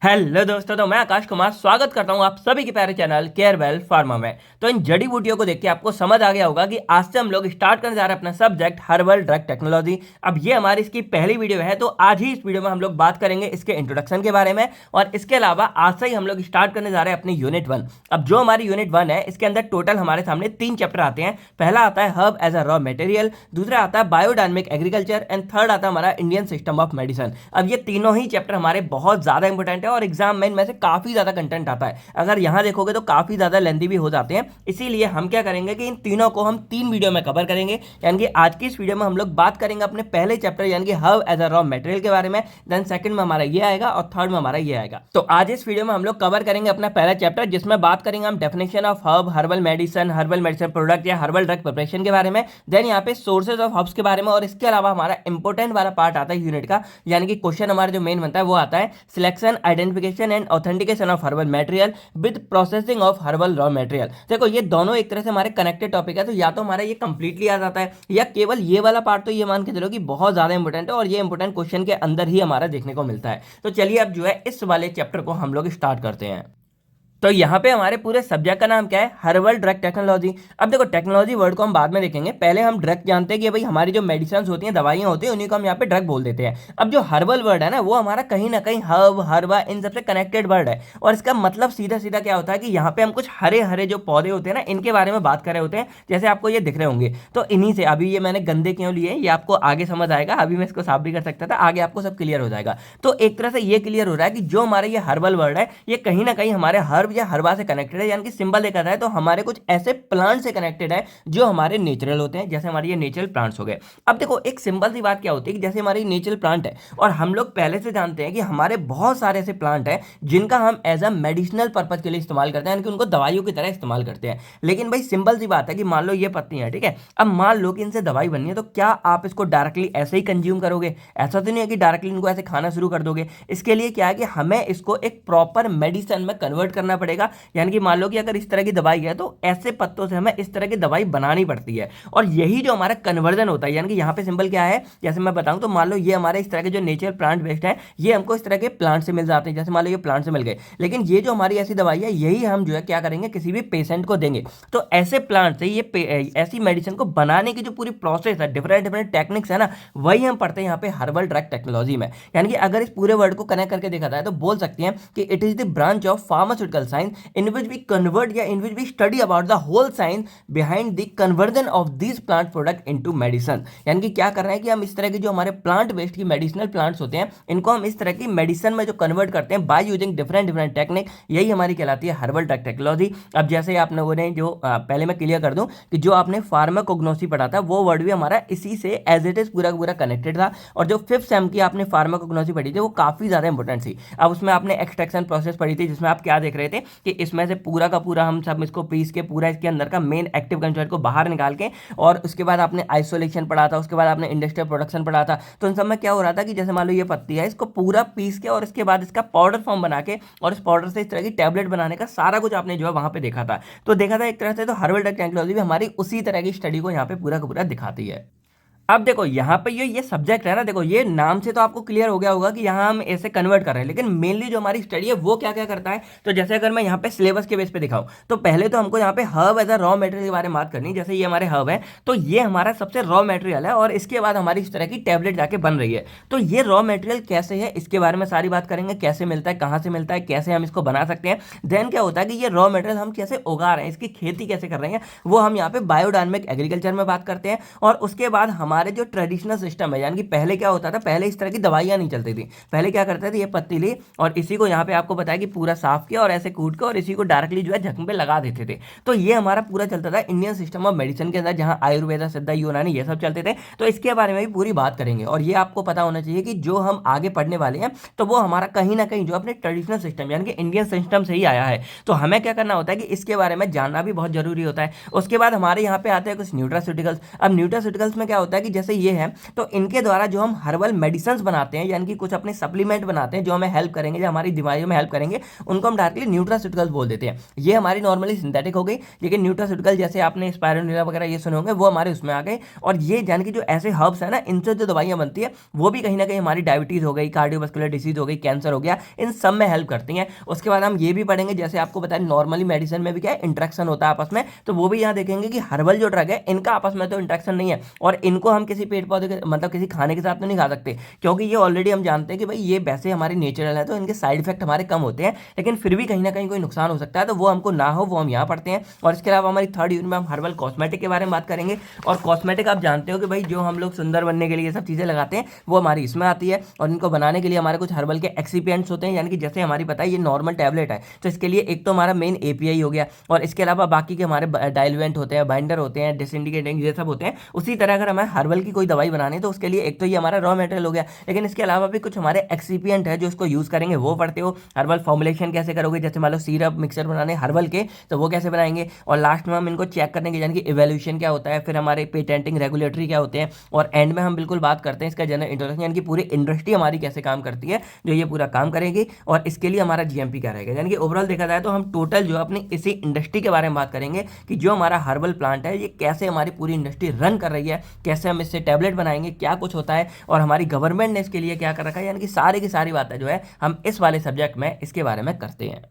Hello दोस्तों, तो मैं आकाश कुमार स्वागत करता हूं आप सभी के प्यारे चैनल केयरवेल फार्मा में। तो इन जड़ी बूटियों को देख के आपको समझ आ गया होगा कि आज से हम लोग स्टार्ट करने जा रहे हैं अपना सब्जेक्ट हर्बल ड्रग टेक्नोलॉजी। अब ये हमारी इसकी पहली वीडियो है, तो आज ही इस वीडियो में हम लोग बात करेंगे इसके इंट्रोडक्शन के बारे में। और इसके अलावा आज से ही हम लोग स्टार्ट करने जा रहे हैं अपनी यूनिट 1। अब जो हमारी यूनिट 1 है, इसके अंदर टोटल हमारे सामने 3 चैप्टर आते हैं। पहला आता है herb as a raw material, दूसरा आता है बायोडायनेमिक एग्रीकल्चर एंड थर्ड आता है हमारा इंडियन सिस्टम ऑफ मेडिसिन। अब ये तीनों ही चैप्टर हमारे बहुत ज्यादा इंपॉर्टेंट है और एग्जाम में इनमें से काफी ज्यादा कंटेंट आता है। अगर यहां देखोगे तो काफी ज्यादा लेंथी भी हो जाते हैं, इसीलिए हम क्या करेंगे कि इन तीनों को हम 3 वीडियो में कवर करेंगे। यानी कि आज की इस वीडियो में हम लोग बात करेंगे अपने पहले चैप्टर यानी कि herb as a raw material के बारे में, देन सेकंड में हमारा ये आएगा और थर्ड में हमारा ये आएगा। तो आज इस वीडियो में हम लोग कवर करेंगे अपना पहला चैप्टर, जिसमें बात करेंगे हम definition of herb, herbal medicine product या हर्बल ड्रग प्रिपरेशन के बारे में, देन यहाँ पे सोर्सेज ऑफ हर्ब्स के बारे में। और इसके अलावा हमारा इंपॉर्टेंट वाला पार्ट आता है यूनिट का, यानी कि क्वेश्चन हमारा जो मेन बनता है वो आता है selection, identification and authentication of herbal material with processing of herbal raw material. देखो ये दोनों एक तरह से हमारे कनेक्टेड टॉपिक है, तो या तो हमारा ये कंप्लीटली आ जाता है या केवल ये वाला पार्ट तो ये मान के चलो कि बहुत ज्यादा इंपॉर्टेंट है और ये इंपॉर्टेंट क्वेश्चन के अंदर ही हमारा देखने को मिलता है। तो चलिए अब जो है इस वाले चैप्टर को हम लोग स्टार्ट करते हैं। तो यहाँ पे हमारे पूरे सब्जेक्ट का नाम क्या है? Herbal drug technology. अब देखो टेक्नोलॉजी वर्ड को हम बाद में देखेंगे, पहले हम ड्रग जानते हैं कि भाई हमारी जो मेडिसिन होती हैं, दवाइयाँ होती हैं, उन्हीं को हम यहाँ पे ड्रग बोल देते हैं। अब जो हर्बल वर्ड है ना, वो हमारा कहीं ना कहीं हर्ब, हर्बा इन सबसे कनेक्टेड वर्ड है। और इसका मतलब सीधा सीधा क्या होता है कि यहाँ पे हम कुछ हरे हरे जो पौधे होते हैं ना, इनके बारे में बात कर रहे होते हैं, जैसे आपको ये दिख रहे होंगे। तो इन्हीं से, अभी ये मैंने गंदे क्यों लिए ये आपको आगे समझ आएगा, अभी मैं इसको साफ भी कर सकता था, आगे आपको सब क्लियर हो जाएगा। तो एक तरह से ये क्लियर हो रहा है कि जो हमारा ये हर्बल वर्ड है, ये कहीं ना कहीं हमारे हर्ब या हर्बा से कनेक्टेड है। यानी कि सिंबल देखा जाए तो हमारे कुछ ऐसे प्लांट से कनेक्टेड है जो हमारे नेचुरल होते हैं, जैसे हमारे ये नेचुरल प्लांट्स हो गए। अब देखो एक सिंपल सी बात क्या होती है कि जैसे हमारी नेचुरल प्लांट है, और हम लोग पहले से जानते हैं कि हमारे बहुत सारे ऐसे प्लांट हैं जिनका हम एज अ मेडिसिनल पर्पज के लिए इस्तेमाल करते हैं, यानी कि उनको दवाइयों की तरह इस्तेमाल करते हैं। लेकिन भाई सिंपल सी बात है कि मान लो ये पत्तियां, ठीक है, अब मान लो कि इनसे दवाई बननी है, तो क्या आप इसको डायरेक्टली ऐसे ही कंज्यूम करोगे? ऐसा तो नहीं है कि डायरेक्टली इनको ऐसे खाना शुरू कर दोगे। इसके लिए क्या है कि हमें इसको एक प्रॉपर मेडिसिन में कन्वर्ट करना पड़ेगा। यानी कि मान लो कि अगर इस तरह की दवाई है, तो ऐसे पत्तों से हमें इस तरह की दवाई बनानी पड़ती है। और यही जो हमारा कन्वर्जन होता है, यानी कि यहाँ पे सिंबल क्या है, जैसे मैं बताऊं तो मान लो ये हमारे इस तरह के जो नेचुरल प्लांट वेस्ट है, ये हमको इस तरह के प्लांट से मिल जाते हैं, जैसे मान लो ये प्लांट से मिल गए। लेकिन ये जो हमारी ऐसी दवाई है, यही हम जो है क्या करेंगे, किसी भी पेशेंट को देंगे। तो ऐसे प्लांट से ये ऐसी मेडिसिन को बनाने की जो पूरी प्रोसेस है, डिफरेंट डिफरेंट टेक्निक्स है ना, वही हम पढ़ते हैं यहाँ पे हर्बल ड्रग टेक्नोलॉजी में। यानी कि अगर इस पूरे वर्ड को कनेक्ट करके देखा जाए तो बोल सकते हैं कि it is the branch of pharmaceutical science in which we convert या in which we study about the whole science behind the conversion of this plant product into medicine. यानी कि क्या कर रहे हैं कि हम इस तरह की जो हमारे प्लांट बेस्ड की मेडिसिनल प्लांट्स होते हैं, इनको हम इस तरह की मेडिसिन में जो कन्वर्ट करते हैं by using different different technique, यही हमारी कहलाती है हर्बल ड्रग टेक्नोलॉजी। अब जैसे आप लोगों ने जो पहले मैं क्लियर कर दूं कि जो आपने फार्माकोग्नोसी पढ़ा था, वो वर्ड भी हमारा इसी से एज इट इज पूरा पूरा कनेक्टेड था। और जो 5th सेम की आपने फार्माकोग्नोसी पढ़ी थी, वो काफी ज्यादा इंपॉर्टेंट थी। अब उसमें आपने एक्सट्रैक्शन प्रोसेस पढ़ी थी, जिसमें आप क्या देख रहे थे कि इसमें से पूरा का पूरा हम सब इसको पीस के पूरा इसके अंदर का मेन एक्टिव कंस्टिट्यूएंट को बाहर निकाल के, और उसके बाद आपने आइसोलेशन पढ़ा था, उसके बाद आपने इंडस्ट्रियल प्रोडक्शन पढ़ा था। तो इन सब में क्या हो रहा था कि जैसे मान लो ये पत्ती है, इसको पूरा पीस के और इसके बाद इसका पाउडर फॉर्म बना के, और इस पाउडर से इस तरह की टैबलेट बनाने का सारा कुछ आपने जो है वहां पे देखा था। तो देखा था एक तरह से तो हर्बल ड्रग टेक्नोलॉजी भी हमारी उसी तरह की स्टडी को यहाँ पे पूरा का पूरा दिखाती है। अब देखो यहाँ पे ये सब्जेक्ट है ना, देखो ये नाम से तो आपको क्लियर हो गया होगा कि यहाँ हम ऐसे कन्वर्ट कर रहे हैं, लेकिन मेनली जो हमारी स्टडी है वो क्या क्या करता है। तो जैसे अगर मैं यहाँ पे सिलेबस के बेस पे दिखाऊं, तो पहले तो हमको यहाँ पे herb as a raw material के बारे में बात करनी। जैसे ये हमारे हर्ब है, तो ये हमारा सबसे रॉ मटेरियल है, और इसके बाद हमारी इस तरह की टैबलेट जाके बन रही है। तो ये रॉ मटेरियल कैसे है, इसके बारे में सारी बात करेंगे, कैसे मिलता है, कहाँ से मिलता है, कैसे हम इसको बना सकते हैं। देन क्या होता है कि ये रॉ मटेरियल हम कैसे उगा रहे हैं, इसकी खेती कैसे कर रहे हैं, वो हम यहाँ पे बायोडायनेमिक एग्रीकल्चर में बात करते हैं। और उसके बाद हमारे जो ट्रेडिशनल सिस्टम है, यानी कि पहले क्या होता था, पहले इस तरह की दवाइयां नहीं चलती थी। पहले क्या करते थे, ये पत्ती ली और इसी को यहाँ पे आपको बताया कि पूरा साफ किया और ऐसे कूट के और इसी को डायरेक्टली जो है जख्म पे लगा देते थे। तो ये हमारा पूरा चलता था इंडियन सिस्टम ऑफ मेडिसिन के अंदर, जहां आयुर्वेदा, सिद्ध, यूनानी ये सब चलते थे। तो इसके बारे में भी पूरी बात करेंगे। और ये आपको पता होना चाहिए कि जो हम आगे पढ़ने वाले हैं, तो वो हमारा कहीं ना कहीं जो अपने ट्रेडिशनल सिस्टम यानी कि इंडियन सिस्टम से ही आया है। तो हमें क्या करना होता है कि इसके बारे में जानना भी बहुत जरूरी होता है। उसके बाद हमारे यहाँ पे आते हैं कुछ न्यूट्रास्यूटिकल्स। अब न्यूट्रास्यूटिकल्स में क्या होता है कि जैसे ये है, तो इनके द्वारा जो हम हर्बल मेडिसिन बनाते हैं, यानी कि कुछ अपने सप्लीमेंट बनाते हैं जो हमें हेल्प करेंगे, जो हमारी बीमारियों में हेल्प करेंगे, उनको हम डायरेक्टली न्यूट्रास्यूटिकल्स बोल देते हैं। ये हमारी नॉर्मली सिंथेटिक हो गई, लेकिन न्यूट्रास्यूटिकल जैसे आपने स्पायरुलिना वगैरह ये सुने होंगे, वो हमारे उसमें आ गए। और ये यानी कि जो ऐसे हर्ब्स है ना, इनसे जो दवाइयां बनती है वो भी कहीं ना कहीं हमारी डायबिटीज हो गई, कार्डियोवास्कुलर डिसीज हो गई, कैंसर हो गया, इन सब में हेल्प करती हैं। उसके बाद हम ये भी पढ़ेंगे, जैसे आपको बताया नॉर्मली मेडिसिन में भी क्या है, इंट्रैक्शन होता है आपस में, तो वो भी यहाँ देखेंगे कि हर्बल जो ड्रग है इनका आपस में तो इंट्रैक्शन नहीं है, और इनको हम किसी पेड़ पौधे के मतलब किसी खाने के साथ तो नहीं खा सकते, क्योंकि ये ऑलरेडी हम जानते हैं कि भाई ये वैसे हमारी नेचुरल है, तो इनके साइड इफेक्ट हमारे कम होते हैं, लेकिन फिर भी कहीं ना कहीं कोई नुकसान हो सकता है, तो वो हमको ना हो, वो हम यहाँ पढ़ते हैं। और इसके अलावा हमारी थर्ड यूनिट में हम हर्बल कॉस्मेटिक के बारे में बात करेंगे। और कॉस्मेटिक आप जानते हो कि भाई जो हम लोग सुंदर बनने के लिए ये सब चीज़ें लगाते हैं, वो हमारी इसमें आती है। और इनको बनाने के लिए हमारे कुछ हर्बल के एक्सीपिएंट्स होते हैं, यानी कि जैसे हमारी पता है ये नॉर्मल टैबलेट है, तो इसके लिए एक तो हमारा मेन एपीआई हो गया, और इसके अलावा बाकी के हमारे डाइल्यूएंट होते हैं, बाइंडर होते हैं, डिसइंडिकेटिंग, ये सब होते हैं। उसी तरह अगर हमें हर्बल की कोई दवाई बनानी है तो उसके लिए एक तो ये हमारा रॉ मटेरियल हो गया, लेकिन इसके अलावा भी कुछ हमारे एक्सीपिएंट है जो इसको यूज करेंगे, वो पढ़ते हो। हर्बल फॉर्मुलेशन कैसे करोगे, जैसे मान लो सिरप मिक्सर बनाने हर्बल के, तो वो कैसे बनाएंगे। और लास्ट में हम इनको चेक करने के, यानी कि इवैल्यूएशन क्या होता है, फिर हमारे पेटेंटिंग रेगुलेटरी क्या होते हैं, और एंड में हम बिल्कुल बात करते हैं इसका जनरल इंट्रोडक्शन, यानी कि पूरी इंडस्ट्री हमारी कैसे काम करती है जो ये पूरा काम करेगी, और इसके लिए हमारा जीएमपी क्या रहेगा। यानी कि ओवरऑल देखा जाए तो हम टोटल जो अपनी इसी इंडस्ट्री के बारे में बात करेंगे कि जो हमारा हर्बल प्लांट है ये कैसे हमारी पूरी इंडस्ट्री रन कर रही है, कैसे हम इससे टैबलेट बनाएंगे, क्या कुछ होता है, और हमारी गवर्नमेंट ने इसके लिए क्या कर रखा है, यानी कि सारी की सारी बातें जो है हम इस वाले सब्जेक्ट में इसके बारे में करते हैं।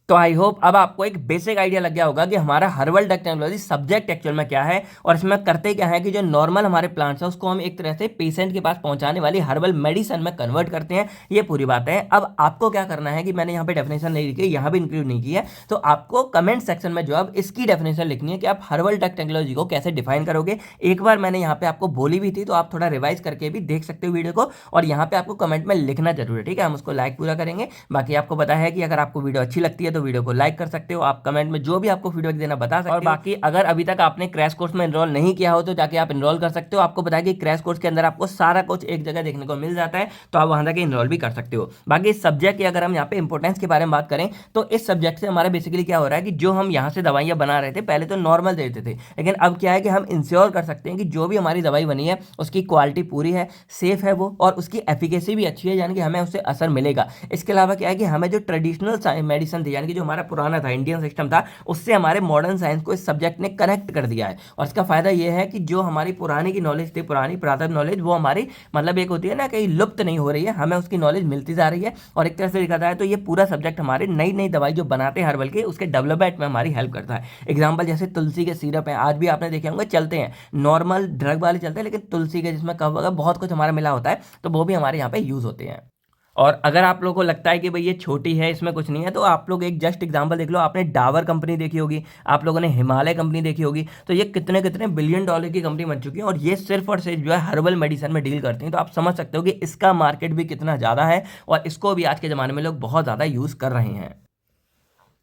तो आई होप अब आपको एक बेसिक आइडिया लग गया होगा कि हमारा herbal drug technology subject actual में क्या है, और इसमें करते क्या है कि जो नॉर्मल हमारे प्लांट्स है उसको हम एक तरह से पेशेंट के पास पहुंचाने वाली हर्बल मेडिसिन में कन्वर्ट करते हैं। ये पूरी बात है। अब आपको क्या करना है कि मैंने यहाँ पे डेफिनेशन नहीं लिखी, यहाँ भी इंक्लूड नहीं की है, तो आपको कमेंट सेक्शन में जो अब इसकी डेफिनेशन लिखनी है कि आप हर्बल ड्रग टेक्नोलॉजी को कैसे डिफाइन करोगे। एक बार मैंने यहाँ पे आपको बोली भी थी, तो आप थोड़ा रिवाइज करके भी देख सकते हो वीडियो को, और यहाँ पे आपको कमेंट में लिखना जरूर है, ठीक है। हम उसको लाइक पूरा करेंगे। बाकी आपको पता है कि अगर आपको वीडियो अच्छी लगती है तो वीडियो को लाइक कर सकते हो, आप कमेंट में जो भी आपको फीडबैक देना बता सकते हो। और बाकी अगर अभी तक आपने क्रैश कोर्स में एनरोल नहीं किया हो तो जाके आप एनरोल कर सकते हो। आपको पता है कि क्रैश कोर्स के अंदर आपको सारा कुछ एक जगह देखने को मिल जाता है, तो आप वहां जाके एनरोल भी कर सकते हो। बाकी इस सब्जेक्ट की अगर हम यहाँ पे इंपॉर्टेंस के बारे में बात करें तो इस सब्जेक्ट से हमारा बेसिकली क्या हो रहा है कि जो हम यहाँ से दवाइयाँ बना रहे थे पहले तो नॉर्मल देते थे, लेकिन अब क्या है कि हम इंश्योर कर सकते हैं कि जो भी हमारी दवाई बनी है उसकी क्वालिटी पूरी है, सेफ है वो, और उसकी एफिकेसी भी अच्छी है, यानी कि हमें उससे असर मिलेगा। इसके अलावा क्या है कि हमें जो ट्रेडिशनल मेडिसिन थी, यानी कि जो हमारा पुराना था, इंडियन सिस्टम था, उससे हमारे मॉडर्न साइंस को इस सब्जेक्ट ने कनेक्ट कर दिया है। और इसका फायदा यह है कि जो हमारी पुरानी की नॉलेज थी, पुरानी पुरातन नॉलेज, वो हमारी मतलब एक होती है ना, कहीं लुप्त नहीं हो रही है, हमें उसकी नॉलेज मिलती जा रही है। और एक तरह से देखा जाए तो ये पूरा सब्जेक्ट हमारे नई नई दवाई जो बनाते हैं हर्बल के, उसके डेवलपमेंट में हमारी हेल्प करता है। एग्जाम्पल जैसे तुलसी के सिरप है, आज भी आपने देखे होंगे चलते हैं, नॉर्मल ड्रग वाले चलते हैं, लेकिन तुलसी के जिसमें कफ वगैरह बहुत कुछ हमारा मिला होता है, तो वो भी हमारे यहाँ पे यूज होते हैं। और अगर आप लोगों को लगता है कि भाई ये छोटी है, इसमें कुछ नहीं है, तो आप लोग एक जस्ट एग्जांपल देख लो। आपने डाबर कंपनी देखी होगी, आप लोगों ने हिमालय कंपनी देखी होगी, तो ये कितने कितने बिलियन डॉलर की कंपनी बन चुकी है, और ये सिर्फ और सिर्फ जो है हर्बल मेडिसिन में डील करती हैं। तो आप समझ सकते हो कि इसका मार्केट भी कितना ज़्यादा है, और इसको भी आज के ज़माने में लोग बहुत ज़्यादा यूज़ कर रहे हैं।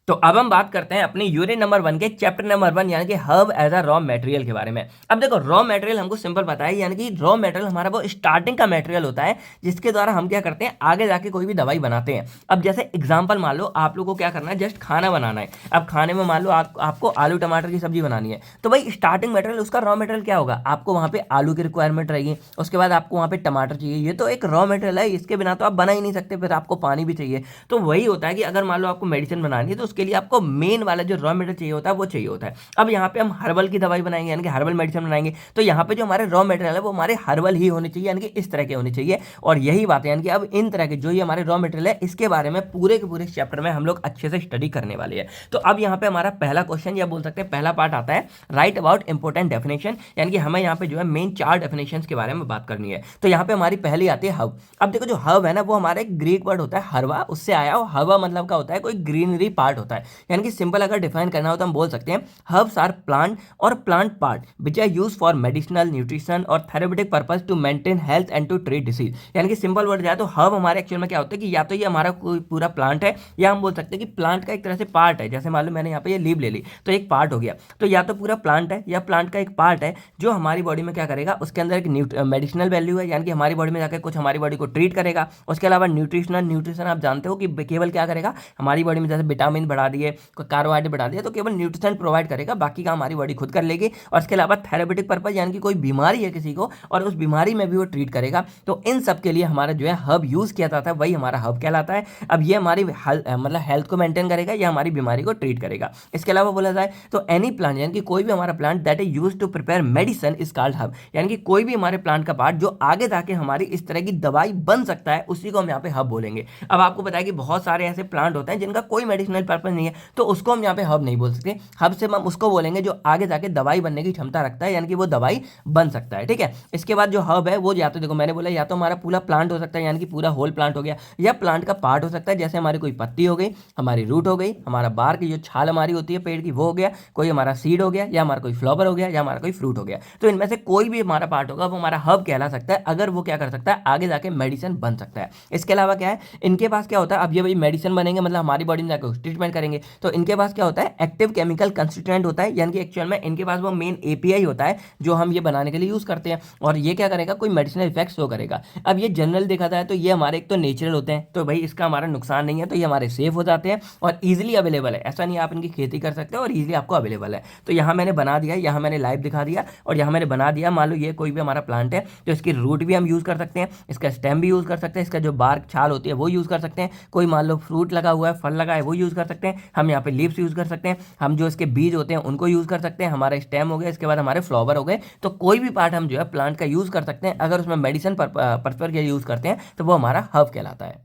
तो अब हम बात करते हैं अपनी यूनिट नंबर 1 के चैप्टर नंबर 1, यानी कि herb as a raw material के बारे में। अब देखो, रॉ मटेरियल हमको सिंपल पता है, यानी कि रॉ मटेरियल हमारा वो स्टार्टिंग का मटेरियल होता है जिसके द्वारा हम क्या करते हैं, आगे जाके कोई भी दवाई बनाते हैं। अब जैसे एग्जांपल मान लो आप लोगों को क्या करना है, जस्ट खाना बनाना है। अब खाने में मान लो आपको आलू टमाटर की सब्जी बनानी है, तो भाई स्टार्टिंग मटेरियल उसका रॉ मटेरियल क्या होगा, आपको वहाँ पे आलू की रिक्वायरमेंट रहेगी, उसके बाद आपको वहाँ पे टमाटर चाहिए, ये तो एक रॉ मटेरियल है, इसके बिना तो आप बना ही नहीं सकते, फिर आपको पानी भी चाहिए। तो वही होता है कि अगर मान लो आपको मेडिसिन बनानी है तो उसके लिए आपको मेन वाला जो रॉ मटेरियल चाहिए होता है वो चाहिए होता है। अब यहाँ पे हम हर्बल की दवाई बनाएंगे, यानी कि हर्बल मेडिसिन बनाएंगे, तो यहाँ पे जो हमारे रॉ मटेरियल है वो हमारे हर्बल ही होने चाहिए, यानी कि इस तरह के होने चाहिए। और यही बात है, यानी कि अब इन तरह के जो ये हमारे रॉ मटेरियल है, इसके बारे में पूरे के पूरे चैप्टर में हम लोग अच्छे से स्टडी करने वाले हैं। तो अब यहाँ पे हमारा पहला क्वेश्चन या बोल सकते हैं पहला पार्ट आता है, राइट अबाउट इंपोर्टेंट डेफिनेशन, यानी कि हमें यहाँ पे जो है मेन 4 डेफिनेशन के बारे में बात करनी है। तो यहाँ पे हमारी पहली आती है हब। अब देखो, जो हब है ना, वो हमारा एक ग्रीक वर्ड होता है हरवा, उससे आया हो। हवा मतलब का होता है कोई ग्रीनरी पार्ट होता है, यानी कि सिंपल अगर डिफाइन करना हो तो हम बोल सकते हैं हर्ब्स आर प्लांट और plant part which are use for medicinal, nutrition और therapeutic purpose to maintain health and to treat disease. यानी कि सिंपल वर्ड जाए तो हर्ब हमारे एक्चुअल में क्या होता है कि या तो ये हमारा कोई पूरा प्लांट है, या हम बोल सकते हैं कि प्लांट का एक तरह से पार्ट है। जैसे मान लो मैंने यहाँ पे ये लीव ले ली, तो एक पार्ट हो गया, तो या तो पूरा प्लांट है या प्लांट का एक पार्ट है जो हमारी बॉडी में क्या करेगा, उसके अंदर एक मेडिसिनल वैल्यू है, यानी कि हमारी बॉडी में जाकर कुछ हमारी बॉडी को ट्रीट करेगा। उसके अलावा न्यूट्रिशन आप जानते हो कि केवल क्या करेगा, हमारी बॉडी में जैसे विटामिन बढ़ा दिए, कोई कार्बोहाइड्रेट बढ़ा दिया, तो केवल न्यूट्रिशन प्रोवाइड करेगा, बाकी का हमारी बॉडी खुद कर लेगी। और इसके अलावा थेरेपेटिक पर्पज यानी कि कोई बीमारी है किसी को और उस बीमारी में भी वो ट्रीट करेगा, तो इन सब के लिए हमारा जो है हब यूज किया जाता है, वही हमारा हब कहलाता है। अब ये हमारी मतलब हेल्थ को मेंटेन करेगा या हमारी बीमारी को ट्रीट करेगा। इसके अलावा बोला जाए तो एनी प्लांट यानी कि कोई भी हमारा plant that is used to prepare medicine is called herb, यानी कि कोई भी हमारे प्लांट का पार्ट जो आगे जाके हमारी इस तरह की दवाई बन सकता है, उसी को हम यहाँ पे हब बोलेंगे। अब आपको पता है कि बहुत सारे ऐसे प्लांट होते हैं जिनका कोई मेडिसिनल पर्पज नहीं है, तो उसको हम यहाँ पे हब नहीं बोल सकते। हब से हम उसको बोलेंगे जो आगे जाके दवाई बनने की क्षमता रखता है, यानी कि वो दवाई बन सकता है। ठीक है, इसके बाद जो हब है वो या तो देखो मैंने बोला या तो हमारा पूरा प्लांट हो सकता है, यानी कि पूरा होल प्लांट हो गया, या प्लांट का पार्ट हो सकता है, जैसे हमारी कोई पत्ती हो गई, हमारी रूट हो गई, हमारा बार की जो छाल हमारी होती है पेड़ की वो हो गया, कोई हमारा सीड हो गया, या हमारा कोई फ्लावर हो गया, या हमारा कोई फ्रूट हो गया। तो इनमें से कोई भी हमारा पार्ट होगा वो हमारा हब कहला सकता है, अगर वो क्या कर सकता है आगे जाके मेडिसिन बन सकता है। इसके अलावा क्या है, इनके पास क्या होता है, अब ये भाई मेडिसिन बनेंगे मतलब हमारी बॉडी में जाकर ट्रीटमेंट करेंगे, तो इनके पास क्या होता है एक्टिव केमिकल कंस्टिट्यूएंट होता है, यानी कि एक्चुअल में इनके पास वो मेन एपीआई होता है जो हम ये बनाने के लिए यूज करते हैं, और ये क्या करेगा कोई मेडिसिनल इफेक्ट शो करेगा। अब ये जनरल देखा जाए तो ये हमारे एक तो नेचुरल होते हैं, तो भाई इसका हमारा नुकसान नहीं है, तो ये हमारे सेफ हो जाते हैं और इजीली अवेलेबल है। ऐसा नहीं आप इनकी खेती कर सकते हो और इजीली आपको अवेलेबल है। तो यहाँ मैंने बना दिया, यहाँ मैंने लाइव दिखा दिया और यहाँ मैंने बना दिया। मान लो ये कोई भी हमारा प्लांट है तो इसकी रूट भी हम यूज कर सकते हैं, इसका स्टेम भी यूज कर सकते हैं, इसका जो बार्क छाल होती है वो यूज कर सकते हैं, कोई मान लो फ्रूट लगा हुआ है, फल लगा है, वो यूज कर सकते हैं, हम यहाँ पे लीव्स यूज कर सकते हैं, हम जो इसके बीज होते हैं उनको यूज कर सकते हैं, हमारा स्टेम हो गया, इसके बाद हमारे फ्लावर हो गए। तो कोई भी पार्ट हम जो है प्लांट का यूज कर सकते हैं, अगर उसमें मेडिसिन पर्पज के यूज करते हैं तो वो हमारा हर्ब कहलाता है।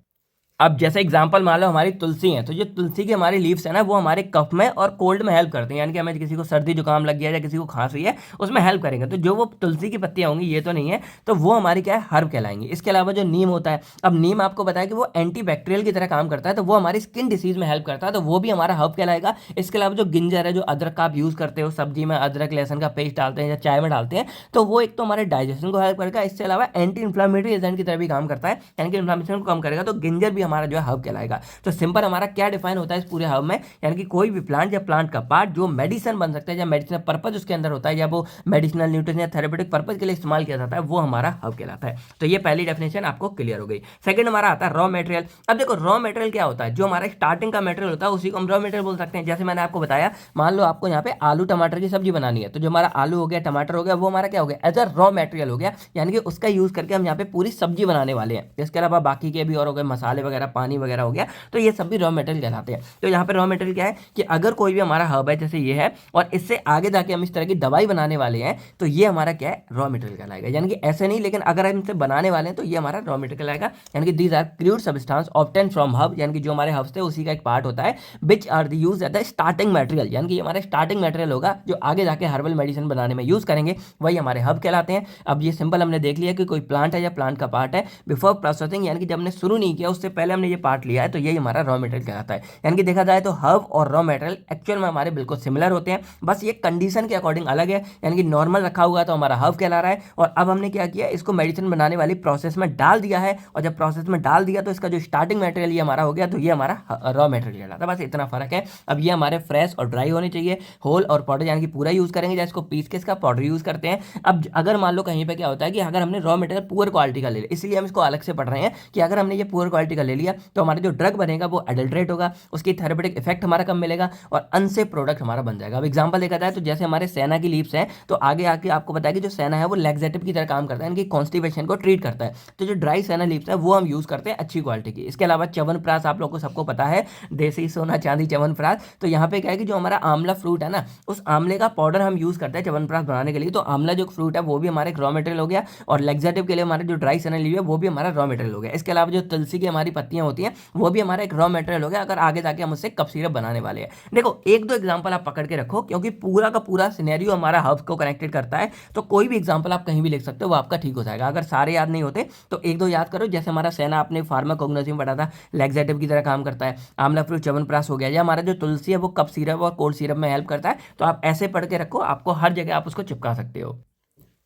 अब जैसे एग्जांपल मान लो हमारी तुलसी है, तो जो तुलसी की हमारी लीव्स है ना वो हमारे कफ में और कोल्ड में हेल्प करते हैं, यानी कि हमें किसी को सर्दी जुकाम लग गया या किसी को खांसी है उसमें हेल्प करेंगे, तो जो वो तुलसी की पत्तियां होंगी ये तो नहीं है, तो वो हमारी क्या है हर्ब कहलाएंगी। इसके अलावा जो नीम होता है, अब नीम आपको बताया कि वो एंटी बैक्टीरियल की तरह काम करता है, तो वो हमारी स्किन डिसीज में हेल्प करता है, तो वो भी हमारा हर्ब कहलाएगा। इसके अलावा जो गिंजर है, जो अदरक का आप यूज करते हो सब्जी में, अदरक लहसुन का पेस्ट डालते हैं या चाय में डालते हैं, तो वो एक तो हमारे डाइजेशन को हेल्प करेगा, इसके अलावा एंटी इन्फ्लामेटरी एजेंट की तरह भी काम करता है, यानी कि इन्फ्लामेशन को कम करेगा, तो गिंजर भी हमारा जो है हर्ब कहलाएगा। तो सिंपल हमारा क्या डिफाइन होता है इस पूरे हब में, यानी कि कोई भी प्लांट या प्लांट का पार्ट जो मेडिसिन बन सकता है या मेडिसिनल पर्पज उसके अंदर होता है, या वो मेडिसिनल न्यूट्रिशन या थेरेपेटिक पर्पज के लिए इस्तेमाल किया जाता है, वो हमारा हब कहलाता है। तो ये पहली डेफिनेशन आपको क्लियर हो गई। सेकंड हमारा आता है रॉ मटेरियल। अब देखो रॉ मटेरियल क्या होता है, जो हमारा स्टार्टिंग का मटेरियल होता है उसी को हम रॉ मटेरियल बोल सकते हैं। जैसे मैंने आपको बताया, मान लो आपको यहाँ पे आलू टमाटर की सब्जी बनानी है, तो जो हमारा आलू हो गया, टमाटर हो गया, वो हमारा क्या हो गया एज अ रॉ मटेरियल हो गया, यानी कि उसका यूज करके हम यहाँ पे पूरी सब्जी बनाने वाले हैं। इसके अलावा बाकी के भी और हो गए मसाले वगैरह, पानी वगैरह हो गया, तो ये सब भी रॉ मटेरियल कहलाते हैं। तो यहाँ पे रॉ मटेरियल क्या है कि अगर कोई भी हमारा हर्ब है जैसे ये है और इससे आगे जाके हम इस तरह की दवाई बनाने वाले हैं, तो ये हमारा क्या है रॉ मटेरियल कहलाएगा। यानी कि ऐसे नहीं, लेकिन अगर हम इनसे बनाने वाले हैं तो ये हमारा रॉ मटेरियल कहलाएगा। यानी कि these are crude substance obtain from herb, यानी कि जो हमारे हर्ब्स थे उसी का एक पार्ट होता है, which are the use at the starting material, यानी कि ये हमारा स्टार्टिंग मटेरियल होगा जो आगे जाके हर्बल मेडिसिन बनाने में यूज करेंगे, वही हमारे हर्ब कहलाते हैं। अब ये सिंपल हमने देख लिया कि कोई प्लांट है या प्लांट का पार्ट है, बिफोर प्रोसेसिंग यानी कि जब हमने शुरू नहीं किया उससे पहले हमने ये पार्ट लिया है, तो यही हमारा रॉ मटेरियल कहलाता है। यानी कि देखा जाए तो हर्ब और रॉ मटेरियल एक्चुअल में हमारे बिल्कुल सिमिलर होते हैं, बस ये कंडीशन के अकॉर्डिंग अलग है। यानी कि नॉर्मल रखा हुआ तो हमारा हर्ब कहला रहा है, और अब हमने क्या किया इसको मेडिसिन बनाने वाली प्रोसेस में डाल दिया है, और जब प्रोसेस में डाल दिया तो इसका जो स्टार्टिंग मटेरियल ये हमारा हो गया, तो ये हमारा रॉ मटेरियल कहलाता है। बस इतना फर्क है। अब ये हमारे फ्रेश और ड्राई होने चाहिए, होल और पाउडर, यानी कि पूरा यूज करेंगे, जैसे इसको पीस के इसका पाउडर यूज करते हैं। अब अगर मान लो कहीं पे क्या होता है कि अगर हमने रॉ मटेरियल पुअर क्वालिटी का ले लिया, इसलिए हम इसको अलग से पढ़ रहे हैं कि अगर हमने ये पुअर क्वालिटी का ले लिया तो हमारा जो ड्रग बनेगा वो एडल्ट्रेट होगा, उसकी थेरेपेटिक इफेक्ट हमारा कम मिलेगा और अनसेफ प्रोडक्ट हमारा बन जाएगा। अब एग्जांपल देखा जाए तो जैसे हमारे सेना की लीव्स हैं, तो आगे आके आपको बताया कि जो सेना है वो लैक्सेटिव की तरह काम करता है, यानी कि कॉन्स्टिपेशन को ट्रीट करता है। तो जो ड्राई सेना लीव्स है वो हम यूज करते हैं अच्छी क्वालिटी की। इसके अलावा च्यवनप्राश आप लोगों को सबको पता है, देसी सोना चांदी च्यवनप्राश। तो यहाँ पे क्या है कि जो हमारा आंवला फ्रूट है ना, उस आंवले का पाउडर हम यूज करते हैं च्यवनप्राश बनाने के लिए। तो आंवला जो फ्रूट है वो भी हमारे रॉ मटेरियल हो गया, और लैक्सेटिव के लिए हमारे जो ड्राई सेना लीव है वो भी हमारा रॉ मटेरियल हो गया। इसके अलावा जो तुलसी की हमारी पत्तियां होती हैं वो भी हमारा एक रॉ मटेरियल हो गया, अगर आगे जाके हम उससे कप सिरप बनाने वाले हैं। देखो एक दो एग्जांपल आप पकड़ के रखो, क्योंकि पूरा का पूरा सिनेरियो हमारा हर्ब्स को कनेक्टेड करता है, तो कोई भी एग्जांपल आप कहीं भी लिख सकते हो, वो आपका ठीक हो जाएगा। अगर सारे याद नहीं होते तो एक दो याद करो। जैसे हमारा सेना आपने फार्माकोग्नोसी में पढ़ा था, लैक्सेटिव की तरह काम करता है। आंवला फ्रूट च्यवनप्राश हो गया, या हमारा जो तुलसी है वो कप सिरप और कोल्ड सिरप में हेल्प करता है। तो आप ऐसे पढ़ के रखो, आपको हर जगह आप उसको चिपका सकते हो।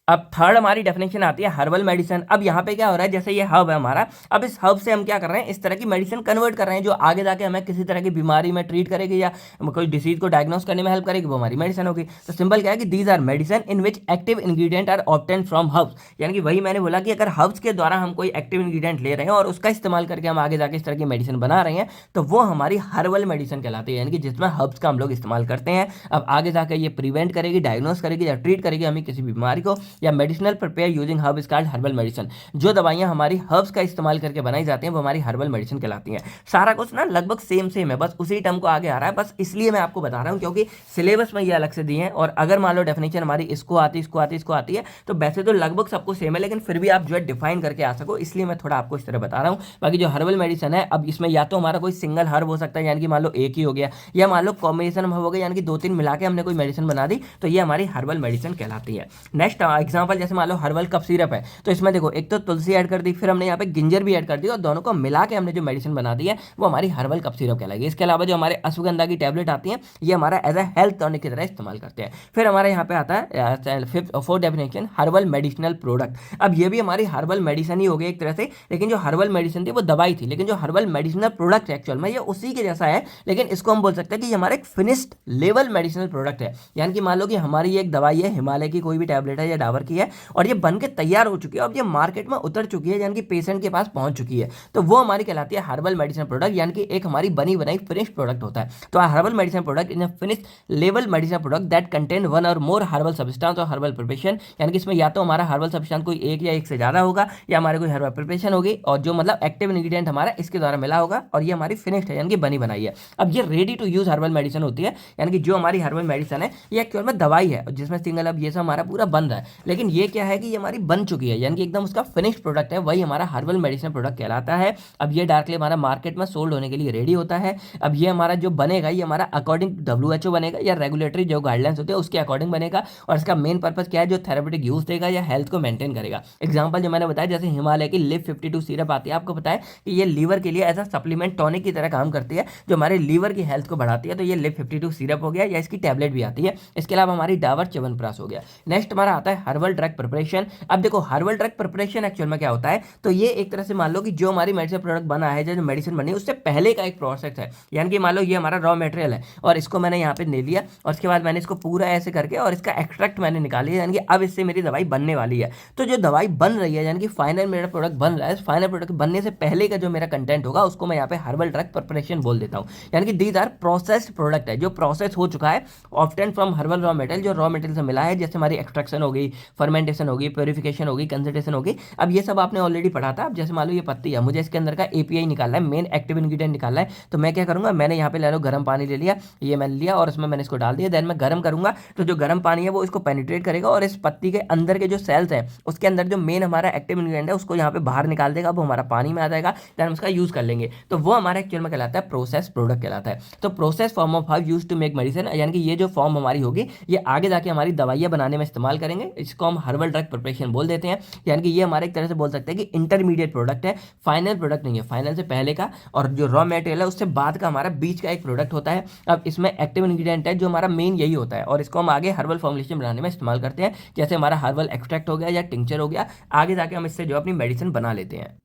अब थर्ड हमारी डेफिनेशन आती है हर्बल मेडिसिन। अब यहाँ पे क्या हो रहा है, जैसे ये हब है हमारा, अब इस हब से हम क्या कर रहे हैं, इस तरह की मेडिसिन कन्वर्ट कर रहे हैं जो आगे जाके हमें किसी तरह की बीमारी में ट्रीट करेगी या कोई डिसीज को डायग्नोस करने में हेल्प करेगी, वो हमारी मेडिसिन होगी। तो सिंपल क्या है कि these are medicine in which active ingredient are obtain from herbs, यानी कि वही मैंने बोला कि अगर हब्स के द्वारा हम कोई एक्टिव इंग्रीडियंट ले रहे हैं और उसका इस्तेमाल करके हम आगे जाके इस तरह की मेडिसिन बना रहे हैं, तो वो हमारी हर्बल मेडिसिन कहलाती है, यानी कि जिसमें हब्स का हम लोग इस्तेमाल करते हैं। अब आगे जाकर ये प्रिवेंट करेगी, डायग्नोस करेगी या ट्रीट करेगी हमें किसी बीमारी को, या medicinal prepare using herb is called herbal medicine. जो दवाइयां हमारी हर्ब्स का इस्तेमाल करके बनाई जाती हैं वो हमारी हर्बल मेडिसिन कहलाती हैं। सारा कुछ ना लगभग सेम सेम है, बस उसी टर्म को आगे आ रहा है, बस इसलिए मैं आपको बता रहा हूं क्योंकि सिलेबस में ये अलग से दिए हैं। और अगर मान लो डेफिनेशन हमारी इसको आती है तो वैसे तो लगभग सबको सेम है, लेकिन फिर भी आप जो है डिफाइन करके आ सको, इसलिए मैं थोड़ा आपको इस तरह बता रहा हूँ। बाकी जो हर्बल मेडिसिन है, अब इसमें या तो हमारा कोई सिंगल हर्ब हो सकता है, यानी कि मान लो एक ही हो गया, या मान लो कॉम्बिनेशन हो गया, यानी कि 2-3 मिला के हमने कोई मेडिसिन बना दी, तो ये हमारी हर्बल मेडिसिन कहलाती है। नेक्स्ट एग्जाम्पल, जैसे मान लो हर्बल कफ सिरप है, तो इसमें देखो एक तो तुलसी ऐड कर दी, फिर हमने यहाँ पे गिंजर भी ऐड कर दी, और दोनों को मिला के हमने जो मेडिसिन बना दी है वो हमारी हर्बल कफ सिरप कहलाएगी। इसके अलावा जो हमारे अश्वगंधा की टैबलेट आती है, ये हमारा एज ए हेल्थ टॉनिक की तरह इस्तेमाल करते हैं। फिर हमारे यहाँ पे आता है fourth definition herbal medicinal product. अब ये भी हमारी हर्बल मेडिसिन ही हो गई एक तरह से, लेकिन जो हर्बल मेडिसिन थी वो दवाई थी, लेकिन जो हर्बल मेडिसिनल प्रोडक्ट है एक्चुअल में ये उसी के जैसा है, लेकिन इसको हम बोल सकते हैं कि ये हमारा एक फिनिश्ड लेवल मेडिसिनल प्रोडक्ट है। यानी कि मान लो कि हमारी ये एक दवाई है, हिमालय की कोई भी टैबलेट है या डाबर की है, और ये बन के तैयार हो चुकी है, अब ये मार्केट में उतर चुकी है, यानी कि पेशेंट के पास पहुंच चुकी है, तो वो हमारी कहलाती है हर्बल मेडिसिन प्रोडक्ट, यानी कि एक हमारी बनी बनाई फिनिश प्रोडक्ट होता है। तो herbal medicine product in finish level medicine product that contain one और मोर हर्बल सब्सटेंस और हर्बल प्रिपरेशन, यानी कि इसमें या तो हमारा हर्बल सब्सटेंस कोई एक या एक से ज्यादा होगा, या हमारे कोई हर्बल प्रिपरेशन होगी, और जो मतलब एक्टिव इंग्रेडिएंट हमारा इसके द्वारा मिला होगा, और ये हमारी फिनिश्ड है, यानी कि बनी बनाई है। अब ये ready to use herbal medicine होती है, यानी कि जो हमारी हर्बल मेडिसिन है ये एक्चुअल में दवाई है जिसमें सिंगल अब ये सब हमारा पूरा बन रहा है, लेकिन ये क्या है कि ये हमारी बन चुकी है, यानी कि एकदम उसका फिनिश्ड प्रोडक्ट है, वही हमारा हर्बल मेडिसिन प्रोडक्ट कहलाता है। अब ये डायरेक्टली हमारा मार्केट में सोल्ड होने के लिए रेडी होता है। अब ये हमारा जो बनेगा ये हमारा अकॉर्डिंग WHO बनेगा, या रेगुलेटरी जो गाइडलाइंस होते हैं उसके अकॉर्डिंग बनेगा, और इसका मेन पर्पस क्या है, जो थेरेपेटिक यूज देगा या हेल्थ को मेंटेन करेगा। एग्जांपल जो मैंने बताया, जैसे हिमालय की लिव 52 सिरप आती है, आपको पता है कि ये लीवर के लिए एज अ सप्लीमेंट टॉनिक की तरह काम करती है, जो हमारे लीवर की हेल्थ को बढ़ाती है, तो ये लिव 52 सिरप हो गया, या इसकी टैबलेट भी आती है। इसके अलावा हमारी डाबर च्यवनप्राश हो गया। नेक्स्ट हमारा आता है हर्बल ड्रग प्रिपरेशन। अब देखो हर्बल ड्रग प्रिपरेशन एक्चुअल में क्या होता है, तो ये एक तरह से मान लो कि जो हमारी मेडिसिन प्रोडक्ट बना है, जो मेडिसिन बनी उससे पहले का एक प्रोसेस है, यानी कि मान लो ये हमारा रॉ मटेरियल है, और इसको मैंने यहाँ पे ले लिया, और उसके बाद मैंने इसको पूरा ऐसे करके और इसका एक्सट्रैक्ट मैंने निकाल लिया, यानी कि अब इससे मेरी दवाई बनने वाली है। तो जो दवाई बन रही है, यानी कि फाइनल मेरा प्रोडक्ट बन रहा है, फाइनल प्रोडक्ट बनने से पहले का जो मेरा कंटेंट होगा उसको मैं यहाँ पे हर्बल ड्रग प्रिपरेशन बोल देता हूँ। यानी कि दीज आर प्रोसेस्ड प्रोडक्ट है, जो प्रोसेस हो चुका है often from herbal raw material, जो रॉ मटेरियल से मिला है, जैसे हमारी एक्सट्रैक्शन होगी, फर्मेंटेशन होगी, प्योरिफिकेशन होगी, कंसंट्रेशन होगी। अब ये सब आपने ऑलरेडी पढ़ा था। अब जैसे मान लो ये पत्ती है, मुझे इसके अंदर का API निकालना है, मेन एक्टिव इंग्रेडिएंट निकालना है, तो मैं क्या करूंगा, मैंने यहाँ पे ले लो गर्म पानी ले लिया, ये मैंने लिया और उसमें मैंने इसको डाल दिया, देन मैं गर्म करूंगा, तो जो गर्म पानी है वो इसको पेनिट्रेट करेगा, और इस पत्ती के अंदर के जो सेल्स हैं उसके अंदर जो मेन हमारा एक्टिव इंग्रेडिएंट है उसको यहाँ पे बाहर निकाल देगा, वो हमारा पानी में आ जाएगा, देन हम उसका यूज कर लेंगे, तो वो हमारा एक्चुअल में कहलाता है प्रोसेस प्रोडक्ट कहलाता है। तो process form of herb used to make medicine, यानी कि ये जो फॉर्म हमारी होगी ये आगे जाके हमारी दवाइयां बनाने में इस्तेमाल करेंगे, इसको हम हर्बल ड्रग प्रिपरेशन बोल देते हैं। यानी कि ये हमारे एक तरह से बोल सकते हैं कि इंटरमीडिएट प्रोडक्ट है, फाइनल प्रोडक्ट नहीं है, फाइनल से पहले का, और जो रॉ मटेरियल है उससे बाद का हमारा बीच का एक प्रोडक्ट होता है। अब इसमें एक्टिव इंग्रेडिएंट है जो हमारा मेन यही होता है, और इसको हम आगे हर्बल फॉर्मुलेशन बनाने में इस्तेमाल करते हैं, जैसे हमारा हर्बल एक्सट्रैक्ट हो गया या टिंक्चर हो गया, आगे जाके हम इससे जो अपनी मेडिसिन बना लेते हैं।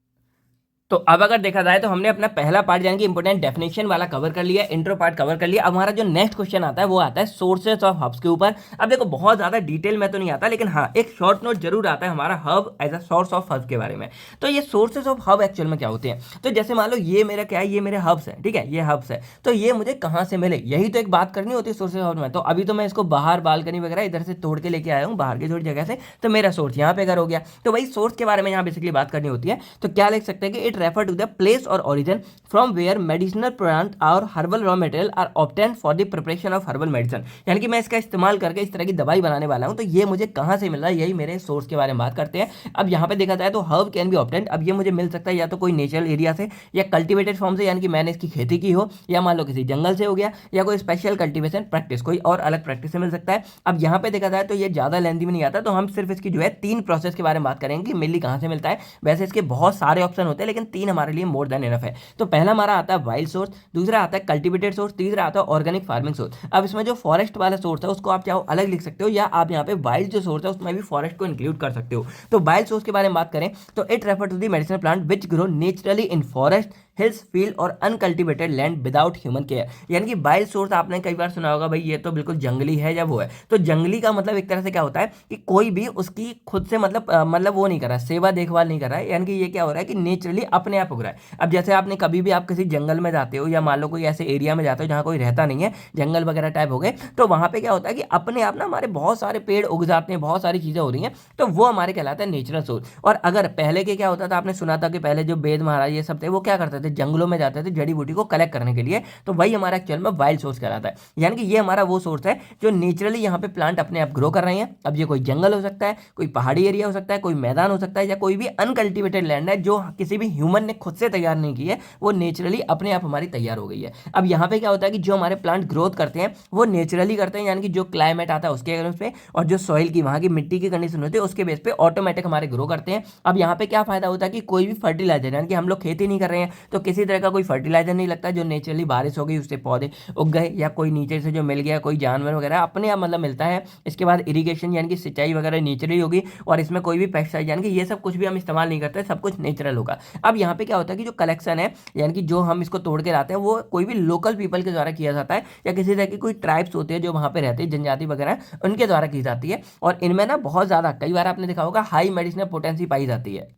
तो अब अगर देखा जाए तो हमने अपना पहला पार्ट यानी कि इंपोर्टेंट डेफिनेशन वाला कवर कर लिया, इंट्रो पार्ट कवर कर लिया। अब हमारा जो नेक्स्ट क्वेश्चन आता है वो आता है सोर्सेज ऑफ हब्स के ऊपर। अब देखो बहुत ज्यादा डिटेल में तो नहीं आता, लेकिन हाँ एक शॉर्ट नोट जरूर आता है हमारा herb as a source of herb के बारे में। तो ये सोर्सेज ऑफ हब एक्चुअल में क्या होते हैं, तो जैसे मान लो ये मेरा क्या है, ये मेरे हब्स है, ठीक है, ये हब्स है, तो ये मुझे कहाँ से मिले, यही तो एक बात करनी होती है सोर्सेज ऑफ हब में। तो अभी तो मैं इसको बाहर बालकनी वगैरह इधर से तोड़ के लेके आया हूँ बाहर की थोड़ी जगह से, तो मेरा सोर्स यहाँ पे घर हो गया, तो वही सोर्स के बारे में यहाँ बेसिकली बात करनी होती है। तो क्या लिख सकते हैं कि it refer to the place और origin from where medicinal plant और herbal raw material are obtained for the preparation of herbal medicine। यानी कि मैं इसका इस्तेमाल करके इस तरह की दवाई बनाने वाला हूं, तो ये मुझे कहां से मिल रहा है, यही मेरे सोर्स के बारे में बात करते हैं। अब यहाँ पे देखा जाए तो हर्ब कैन बी ऑब्टेन्ड, अब ये मुझे मिल सकता है या तो कोई नेचुरल एरिया से या कल्टिवेटेड फॉर्म से, यानी कि मैंने इसकी खेती की हो, या मान लो किसी जंगल से हो गया, या कोई स्पेशल कल्टिवेशन प्रैक्टिस कोई और अलग प्रैक्टिस से मिल सकता है। अब यहाँ पे देखा जाए तो ये ज्यादा लेंथी में नहीं आता, तो हम सिर्फ इसकी जो है 3 प्रोसेस के बारे में बात करेंगे कि मेनली कहां से मिलता है। वैसे इसके बहुत सारे ऑप्शन होते हैं, लेकिन 3 हमारे लिए मोर देन इनफ है। तो पहला हमारा आता है वाइल्ड सोर्स, दूसरा आता है कल्टीवेटेड सोर्स, तीसरा आता है ऑर्गेनिक फार्मिंग सोर्स। अब इसमें जो फॉरेस्ट वाला सोर्स है उसको आप चाहो अलग लिख सकते हो, या आप यहाँ पे वाइल्ड जो सोर्स है उसमें भी फॉरेस्ट को इंक्लूड कर सकते हो। तो वाइल्ड सोर्स के बारे में बात करें तो it refer to the medicinal plant which grow naturally in forest, hills, field और uncultivated land without human care. यानी कि वाइल्ड सोर्स आपने कई बार सुना होगा भाई ये तो बिल्कुल जंगली है या वो है। तो जंगली का मतलब एक तरह से क्या होता है कि कोई भी उसकी खुद से मतलब वो नहीं कर रहा है, सेवा देखभाल नहीं कर रहा है। यानी कि ये क्या हो रहा है कि नेचुरली अपने आप उग रहा है। अब जैसे आपने कभी भी आप किसी जंगल में जाते हो या मान लो कोई ऐसे एरिया में जाते हो जहाँ कोई रहता नहीं है, जंगल वगैरह टाइप हो गए, तो वहाँ पे क्या होता है कि अपने आप ना हमारे बहुत सारे पेड़ उग जाते हैं, बहुत सारी चीज़ें हो रही हैं, तो वो हमारे कहलाता है नेचुरल सोर्स। और अगर पहले के क्या होता था, आपने सुना था कि पहले जो वेद महाराज ये सब थे वो क्या करते थे, जंगलों में जाते थे जड़ी बूटी को कलेक्ट करने के लिए, तो वही हमारा एक्चुअल में वाइल्ड सोर्स कहलाता है। यानी कि ये हमारा वो सोर्स है जो नेचुरली यहाँ पे प्लांट अपने आप ग्रो कर रहे हैं। अब ये कोई जंगल हो सकता है, कोई पहाड़ी एरिया हो सकता है, कोई मैदान हो सकता है, या कोई भी अनकल्टिवेटेड लैंड है जो किसी भी ह्यूमन ने खुद से तैयार नहीं की है, वो नेचुरली अपने आप हमारी तैयार हो गई है। अब यहाँ पे क्या होता है कि जो हमारे प्लांट ग्रोथ करते हैं वो नेचुरली करते हैं, यानी कि जो क्लाइमेट आता है उसके बेस पे और जो सॉइल की वहाँ की मिट्टी की कंडीशन होती है उसके बेस पे ऑटोमेटिक हमारे ग्रो करते हैं। अब यहाँ पे क्या फायदा होता है कि कोई भी फर्टिलाइजर, यानी कि हम लोग खेती नहीं कर रहे हैं तो किसी तरह का कोई फर्टिलाइजर नहीं लगता, जो नेचुरली बारिश हो गई उससे पौधे उग गए, या कोई नीचे से जो मिल गया कोई जानवर वगैरह अपने आप मतलब मिलता है। इसके बाद इरिगेशन यानी कि सिंचाई वगैरह नेचुरली होगी, और इसमें कोई भी पेस्टिसाइड यानी कि ये सब कुछ भी हम इस्तेमाल नहीं करते, सब कुछ नेचुरल होगा। अब यहाँ पे क्या होता है कि जो कलेक्शन है यानी कि जो हम इसको तोड़ के लाते हैं वो कोई भी लोकल पीपल के द्वारा किया जाता है, या किसी तरह की कोई ट्राइब्स होते हैं जो वहाँ पे रहते हैं, जनजाति वगैरह उनके द्वारा की जाती है। और इनमें ना बहुत ज़्यादा कई बार आपने देखा होगा हाई मेडिसिनल पोटेंसी पाई जाती है।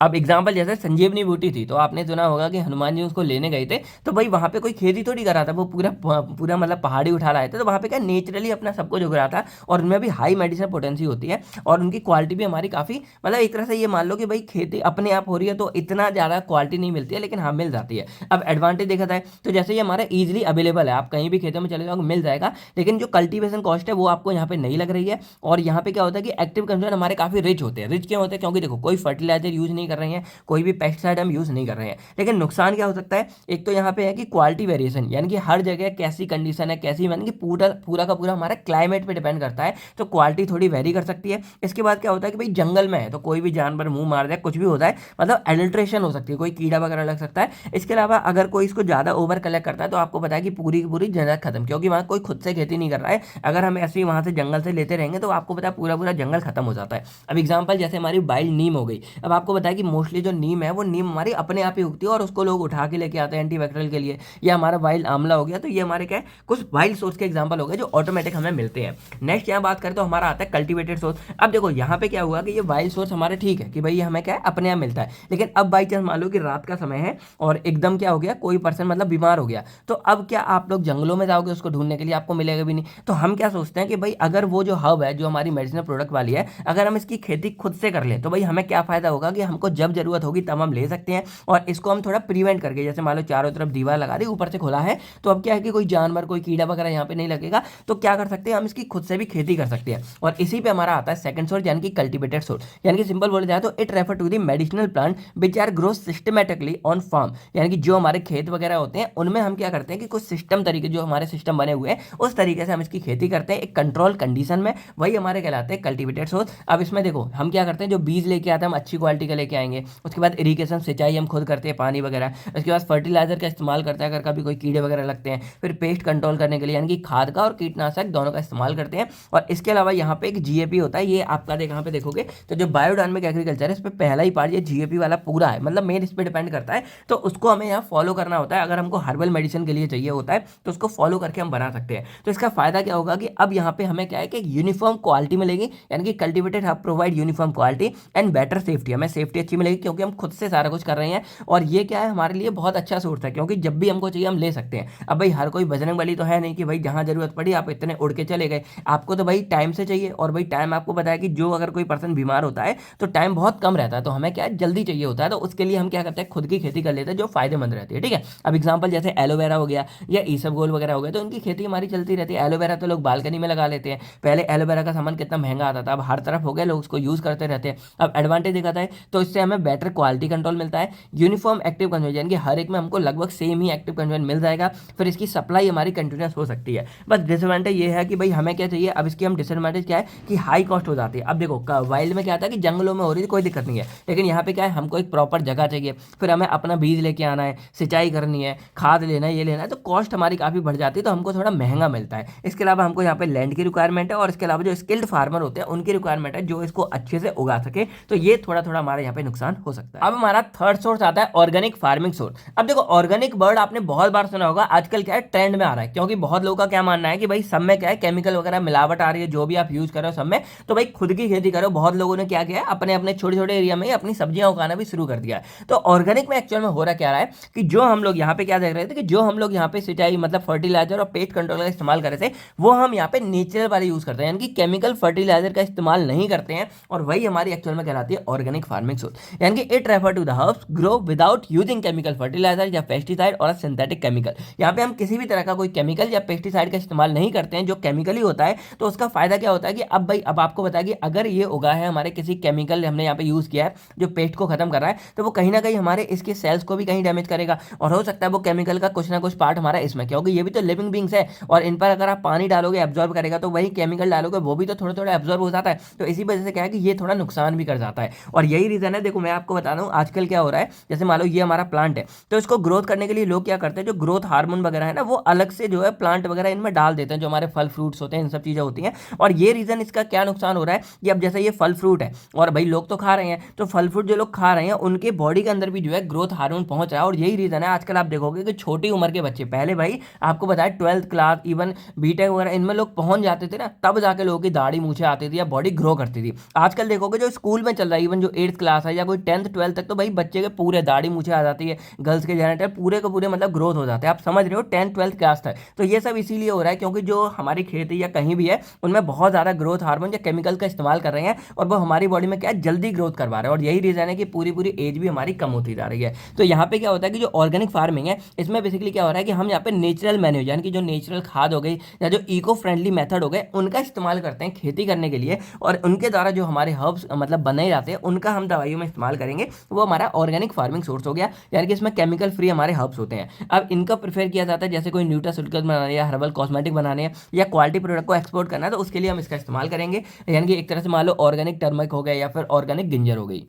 अब एग्जाम्पल जैसे संजीवनी बूटी थी, तो आपने सुना होगा कि हनुमान जी उसको लेने गए थे, तो भाई वहाँ पे कोई खेती थोड़ी कर रहा था, वो पूरा पूरा मतलब पहाड़ी उठा लाए थे, तो वहाँ पे क्या नेचुरली अपना सब कुछ उग रहा था, और उनमें भी हाई मेडिसिनल पोटेंसी होती है, और उनकी क्वालिटी भी हमारी काफ़ी मतलब एक तरह से ये मान लो कि भाई खेती अपने आप हो रही है तो इतना ज़्यादा क्वालिटी नहीं मिलती है, लेकिन हाँ मिल जाती है। अब एडवांटेज देखा जाए तो जैसे ये हमारा ईजिली अवेलेबल है, आप कहीं भी खेतों में चले जाओगे मिल जाएगा, लेकिन जो कल्टीवेशन कॉस्ट है वो आपको यहाँ पे नहीं लग रही है। और यहाँ पे क्या होता है कि एक्टिव कंज्यूमर हमारे काफ़ी रिच होते हैं। रिच क्यों होते हैं, क्योंकि देखो कोई फर्टिलाइजर यूज नहीं कर रहे हैं, कोई भी पेस्टिसाइड हम यूज नहीं कर रहे हैं। लेकिन नुकसान क्या हो सकता है, एक तो यहाँ पे है कि क्वालिटी वेरिएशन, यानी कि हर जगह कैसी कंडीशन है कैसी, यानी कि पूरा पूरा का पूरा हमारा क्लाइमेट पे डिपेंड करता है, तो क्वालिटी थोड़ी वेरी कर सकती है। इसके बाद क्या होता है कि भाई जंगल में है तो कोई भी जानवर मुंह मार जाए, कुछ भी होता है, मतलब एडल्ट्रेशन हो सकती है, कोई कीड़ा वगैरह लग सकता है। इसके अलावा अगर कोई इसको ज़्यादा ओवर कलेक्ट करता है तो आपको पता है कि पूरी की पूरी जंगल खत्म, क्योंकि वहाँ कोई खुद से खेती नहीं कर रहा है। अगर हम ऐसे ही वहाँ से जंगल से लेते रहेंगे तो आपको पता है पूरा पूरा जंगल खत्म हो जाता है। अब एग्जाम्पल जैसे हमारी वाइल्ड नीम हो गई। अब आपको पता है कि मोस्टली जो नीम है वो नीम हमारी अपने आप ही उगती है, और उसको लोग उठा के लेके आते हैं एंटीबैक्टीरियल के लिए। या हमारा वाइल्ड आंवला हो गया, तो ये हमारे क्या है कुछ वाइल्ड सोर्स के एग्जांपल हो गए जो ऑटोमेटिक हमें मिलते हैं। नेक्स्ट यहाँ बात करें तो हमारा आता है कल्टीवेटेड सोर्स। अब देखो यहाँ पे क्या हुआ कि ये वाइल्ड सोर्स हमारे ठीक है कि भाई हमें क्या है अपने आप मिलता है, लेकिन अब बाई चांस मान लो कि रात का समय है और एकदम क्या हो गया, कोई पर्सन मतलब बीमार हो गया, तो अब क्या आप लोग जंगलों में जाओगे उसको ढूंढने के लिए, आपको मिलेगा भी नहीं। तो हम क्या सोचते हैं कि भाई अगर वो जो हब है जो हमारी मेडिसिनल प्रोडक्ट वाली है, अगर हम इसकी खेती खुद से कर लें तो भाई हमें क्या फायदा होगा कि हमको जब जरूरत होगी तब हम ले सकते हैं, और इसको हम थोड़ा प्रिवेंट करके, जैसे मान लो चारों तरफ दीवार लगा दी, ऊपर से खुला है, तो अब क्या है कि कोई जानवर कोई कीड़ा वगैरह यहाँ पे नहीं लगेगा, तो क्या कर सकते हैं हम इसकी खुद से भी खेती कर सकते हैं। और इसी पे हमारा आता है सेकंड सोर्स यानी कि कल्टीवेटेड सोर्स। यानी कि सिंपल बोला जाए तो it refer to the medicinal plant which are grow systematically on farm. यानी कि जो हमारे खेत वगैरह होते हैं उनमें हम क्या करते हैं कि कुछ सिस्टम तरीके जो हमारे सिस्टम बने हुए हैं उस तरीके से हम इसकी खेती करते हैं एक कंट्रोल कंडीशन में, वही हमारे कहलाते हैं कल्टीवेटेड सोर्स। अब इसमें देखो हम क्या करते हैं, जो बीज लेके आते हैं हम अच्छी क्वालिटी का लेके आएंगे, उसके बाद इरीगेशन सिंचाई हम खुद करते हैं पानी वगैरह, उसके बाद फर्टिलाइजर का इस्तेमाल करते हैं अगर कभी कोई कीड़े वगैरह लगते हैं, फिर पेस्ट कंट्रोल करने के लिए यानी कि खाद का और कीटनाशक दोनों का इस्तेमाल करते हैं। और इसके अलावा यहाँ पे एक जीएपी होता है, ये आपका यहाँ पे देखोगे तो जो बायोडायनेमिक एग्रीकल्चर है इस पर पहला ही पार्ट ये जीएपी वाला पूरा है, मतलब मेन इस पर डिपेंड करता है, तो उसको हमें यहाँ फॉलो करना होता है। अगर हमको हर्बल मेडिसिन के लिए चाहिए होता है तो उसको फॉलो करके हम बना सकते हैं। तो इसका फायदा क्या होगा कि अब यहाँ पे हमें क्या है कि यूनिफॉर्म क्वालिटी मिलेगी, यानी कि cultivated hub provide uniform quality and better safety, हमें सेफ्टी अच्छी मिलेगी क्योंकि हम खुद से सारा कुछ कर रहे हैं। और ये क्या है हमारे लिए बहुत अच्छा सोर्स है, क्योंकि जब भी हमको चाहिए हम ले सकते हैं। अब भाई हर कोई बजरंग बली तो है नहीं कि भाई जहां जरूरत पड़ी आप इतने उड़ के चले गए, आपको तो भाई टाइम से चाहिए, और भाई टाइम आपको पता है कि जो अगर कोई पर्सन बीमार होता है तो टाइम बहुत कम रहता है, तो हमें क्या है जल्दी चाहिए होता है, तो उसके लिए हम क्या करते हैं खुद की खेती कर लेते हैं जो फायदेमंद रहती है। ठीक है, अब एग्जाम्पल जैसे एलोवेरा हो गया या ईसबगोल वगैरह हो गया, तो इनकी खेती हमारी चलती रहती है। एलोवेरा तो लोग बालकनी में लगा लेते हैं, पहले एलोवेरा का सामान कितना महंगा आता था, अब हर तरफ हो गया, लोग उसको यूज करते रहते हैं। अब एडवांटेज देखा जाए तो इससे इससे हमें बेटर क्वालिटी कंट्रोल मिलता है, यूनिफॉर्म एक्टिव कंजम्पशन यानी कि हर एक में हमको लगभग सेम ही एक्टिव कंजम्पशन मिल जाएगा, फिर इसकी सप्लाई हमारी कंटिन्यूस हो सकती है। बस डिसएडवांटेज ये है कि भाई हमें क्या चाहिए, अब इसकी हम डिसएडवांटेज क्या है कि हाई कॉस्ट हो जाती है। अब देखो वाइल्ड में क्या था कि जंगलों में हो रही थी कोई दिक्कत नहीं है, लेकिन यहाँ पे क्या है, हमको एक प्रॉपर जगह चाहिए, फिर हमें अपना बीज लेके आना है, सिंचाई करनी है, खाद लेना है, ये लेना है, तो कॉस्ट हमारी काफ़ी बढ़ जाती है, तो हमको थोड़ा महंगा मिलता है। इसके अलावा हमको यहाँ पे लैंड की रिक्वायरमेंट है और इसके अलावा जो स्किल्ड फार्मर होते हैं उनकी रिक्वायरमेंट है जो इसको अच्छे से उगा सके, तो ये थोड़ा थोड़ा हमारे यहाँ पे नुकसान हो सकता है। अब हमारा थर्ड सोर्स आता है ऑर्गेनिक फार्मिंग सोर्स। अब देखो ऑर्गेनिक वर्ड आपने बहुत बार सुना होगा, आजकल क्या है ट्रेंड में आ रहा है, क्योंकि बहुत लोगों का क्या मानना है कि भाई सब में क्या है केमिकल वगैरह मिलावट आ रही है, जो भी आप यूज कर रहे हो सब में, तो भाई खुद की खेती करो। बहुत लोगों ने क्या किया है, अपने अपने छोटे छोटे एरिया में अपनी सब्जियां उगाना भी शुरू कर दिया है। तो ऑर्गेनिक में एक्चुअल में हो रहा क्या रहा है कि जो हम लोग यहाँ पे क्या देख रहे थे कि जो हम लोग यहाँ पे सिंचाई मतलब फर्टिलाइजर और पेस्ट कंट्रोल का इस्तेमाल कर रहे थे, वो हम यहाँ पे नेचुरल वाले यूज करते हैं, यानी कि केमिकल फर्टिलाइजर का इस्तेमाल नहीं करते हैं, और वही हमारी एक्चुअल में कहलाती है ऑर्गेनिक फार्मिंग सोर्स। यानी कि it refer to the herbs grow without using chemical fertiliser या पेस्टिसाइड और सिंथेटिक केमिकल। यहाँ पे हम किसी भी तरह का कोई केमिकल या पेस्टिसाइड का इस्तेमाल नहीं करते हैं, जो केमिकली होता है। तो उसका फायदा क्या होता है कि अब भाई अब आपको बता कि अगर ये उगा है हमारे किसी केमिकल हमने यहाँ पे यूज किया है जो पेस्ट को खत्म कर रहा है, तो वो कहीं ना कहीं हमारे इसके सेल्स को भी कहीं डैमेज करेगा, और हो सकता है वो केमिकल का कुछ ना कुछ पार्ट हमारा इसमें, क्योंकि ये भी तो लिविंग बींग्स है, और इन पर अगर आप पानी डालोगे एब्जॉर्ब करेगा, तो वही केमिकल डालोगे वो भी तो थोड़ा थोड़ा एब्जॉर्ब हो जाता है। तो इसी वजह से क्या है कि ये थोड़ा नुकसान भी कर जाता है, और यही रीजन है। देखो मैं आपको बता दूं आजकल क्या हो रहा है, जैसे मान लो ये हमारा प्लांट है, तो इसको ग्रोथ करने के लिए लोग क्या करते हैं, जो ग्रोथ हार्मोन वगैरह है ना, वो अलग से जो है प्लांट वगैरह इनमें डाल देते हैं, जो हमारे फल फ्रूट्स होते हैं, इन सब चीजें होती हैं। और ये रीजन इसका क्या नुकसान हो रहा है कि अब जैसे ये फल फ्रूट है और भाई लोग तो खा रहे हैं, तो फल फ्रूट जो लोग खा रहे हैं उनके बॉडी के अंदर भी जो है ग्रोथ हार्मोन पहुंच रहा है, और यही रीजन है आजकल आप देखोगे कि छोटी उम्र के बच्चे, पहले भाई आपको बताया 12th क्लास इवन बीटेक वगैरह इनमें लोग पहुंच जाते थे ना, तब जाके लोगों की दाढ़ी मूछे आती थी या बॉडी ग्रो करती थी। आजकल देखोगे जो स्कूल में चल रहा है, इवन जो 8th क्लास है या कोई 10th 12th तक, तो भाई बच्चे के पूरे दाढ़ी मूछे आ जाती है, गर्ल्स के जेनेटर पूरे के पूरे मतलब ग्रोथ हो जाते हैं। आप समझ रहे हो 10th 12th क्लास तक। तो ये सब इसीलिए हो रहा है क्योंकि जो हमारी खेती या कहीं भी है उनमें बहुत ज़्यादा ग्रोथ हार्मोन या केमिकल का इस्तेमाल कर रहे हैं, और वो हमारी बॉडी में क्या है जल्दी ग्रोथ करवा रहे हैं, और यही रीजन है कि पूरी पूरी एज भी हमारी कम होती जा रही है। तो यहाँ पे क्या होता है कि जो ऑर्गेनिक फार्मिंग है इसमें बेसिकली क्या हो रहा है कि हम यहाँ पे नेचुरल मैन्यूर यानी कि जो नेचुरल खाद हो गई या जो इको फ्रेंडली मेथड हो गए उनका इस्तेमाल करते हैं खेती करने के लिए, और उनके द्वारा जो हमारे हर्ब्स मतलब बनाए जाते हैं उनका हम दवाइयों में इस्तेमाल करेंगे, वो हमारा ऑर्गेनिक फार्मिंग सोर्स हो गया। यानी कि इसमें केमिकल फ्री हमारे हर्ब्स होते हैं। अब इनका प्रेफर किया जाता है जैसे कोई न्यूट्रास्यूटिकल्स बनाने या हर्बल कॉस्मेटिक बनाने या क्वालिटी प्रोडक्ट को एक्सपोर्ट करना है, तो उसके लिए हम इसका इस्तेमाल करेंगे। यानी कि एक तरह से मान लो ऑर्गेनिक टर्मरिक हो गया या फिर ऑर्गेनिक गिंजर हो गई।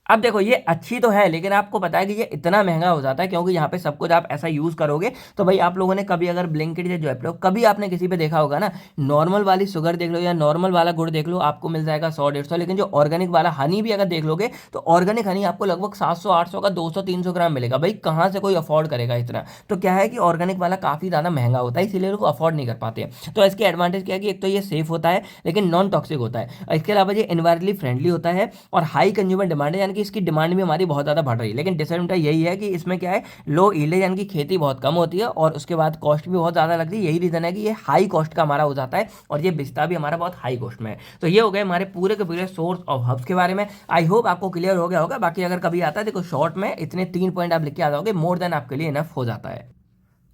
अब देखो ये अच्छी तो है, लेकिन आपको पता है कि ये इतना महंगा हो जाता है, क्योंकि यहाँ पे सब कुछ आप ऐसा यूज करोगे, तो भाई आप लोगों ने कभी अगर ब्लिंकिट या ज़ेप्टो कभी आपने किसी पे देखा होगा ना, नॉर्मल वाली शुगर देख लो या नॉर्मल वाला गुड़ देख लो, आपको मिल जाएगा 100-150, लेकिन जो ऑर्गेनिक वाला हनी भी अगर देख लोगे तो ऑर्गेनिक हनी आपको लगभग 700-800 का 200-300 ग्राम मिलेगा। भाई कहाँ से कोई अफोर्ड करेगा इतना। तो क्या है कि ऑर्गेनिक वाला काफ़ी ज़्यादा महंगा होता है, इसीलिए लोग अफोर्ड नहीं कर पाते हैं। तो इसके एडवांटेज क्या है कि एक तो ये सेफ होता है लेकिन नॉन टॉक्सिक होता है, इसके अलावा ये एनवायरमेंटली फ्रेंडली होता है, और हाई कंज्यूमर डिमांड है, यानी कि इसकी डिमांड भी हमारी बहुत ज्यादा बढ़ रही है। लेकिन डिसएडवांटेज यही है कि इसमें क्या है लो यील्ड यानी कि खेती बहुत कम होती है, और उसके बाद कॉस्ट भी बहुत ज्यादा लगती है। यही रीजन है कि ये हाई कॉस्ट का हमारा हो जाता है, और ये बिकता भी हमारा बहुत हाई कॉस्ट में है। तो ये हो गए हमारे पूरे के पूरे सोर्स ऑफ हब्स के बारे में। आई होप आपको क्लियर हो गया होगा। बाकी अगर कभी आता है देखो शॉर्ट में इतने 3 पॉइंट आप लिख के आ जाओगे, मोर देन आपके लिए इनफ हो जाता है।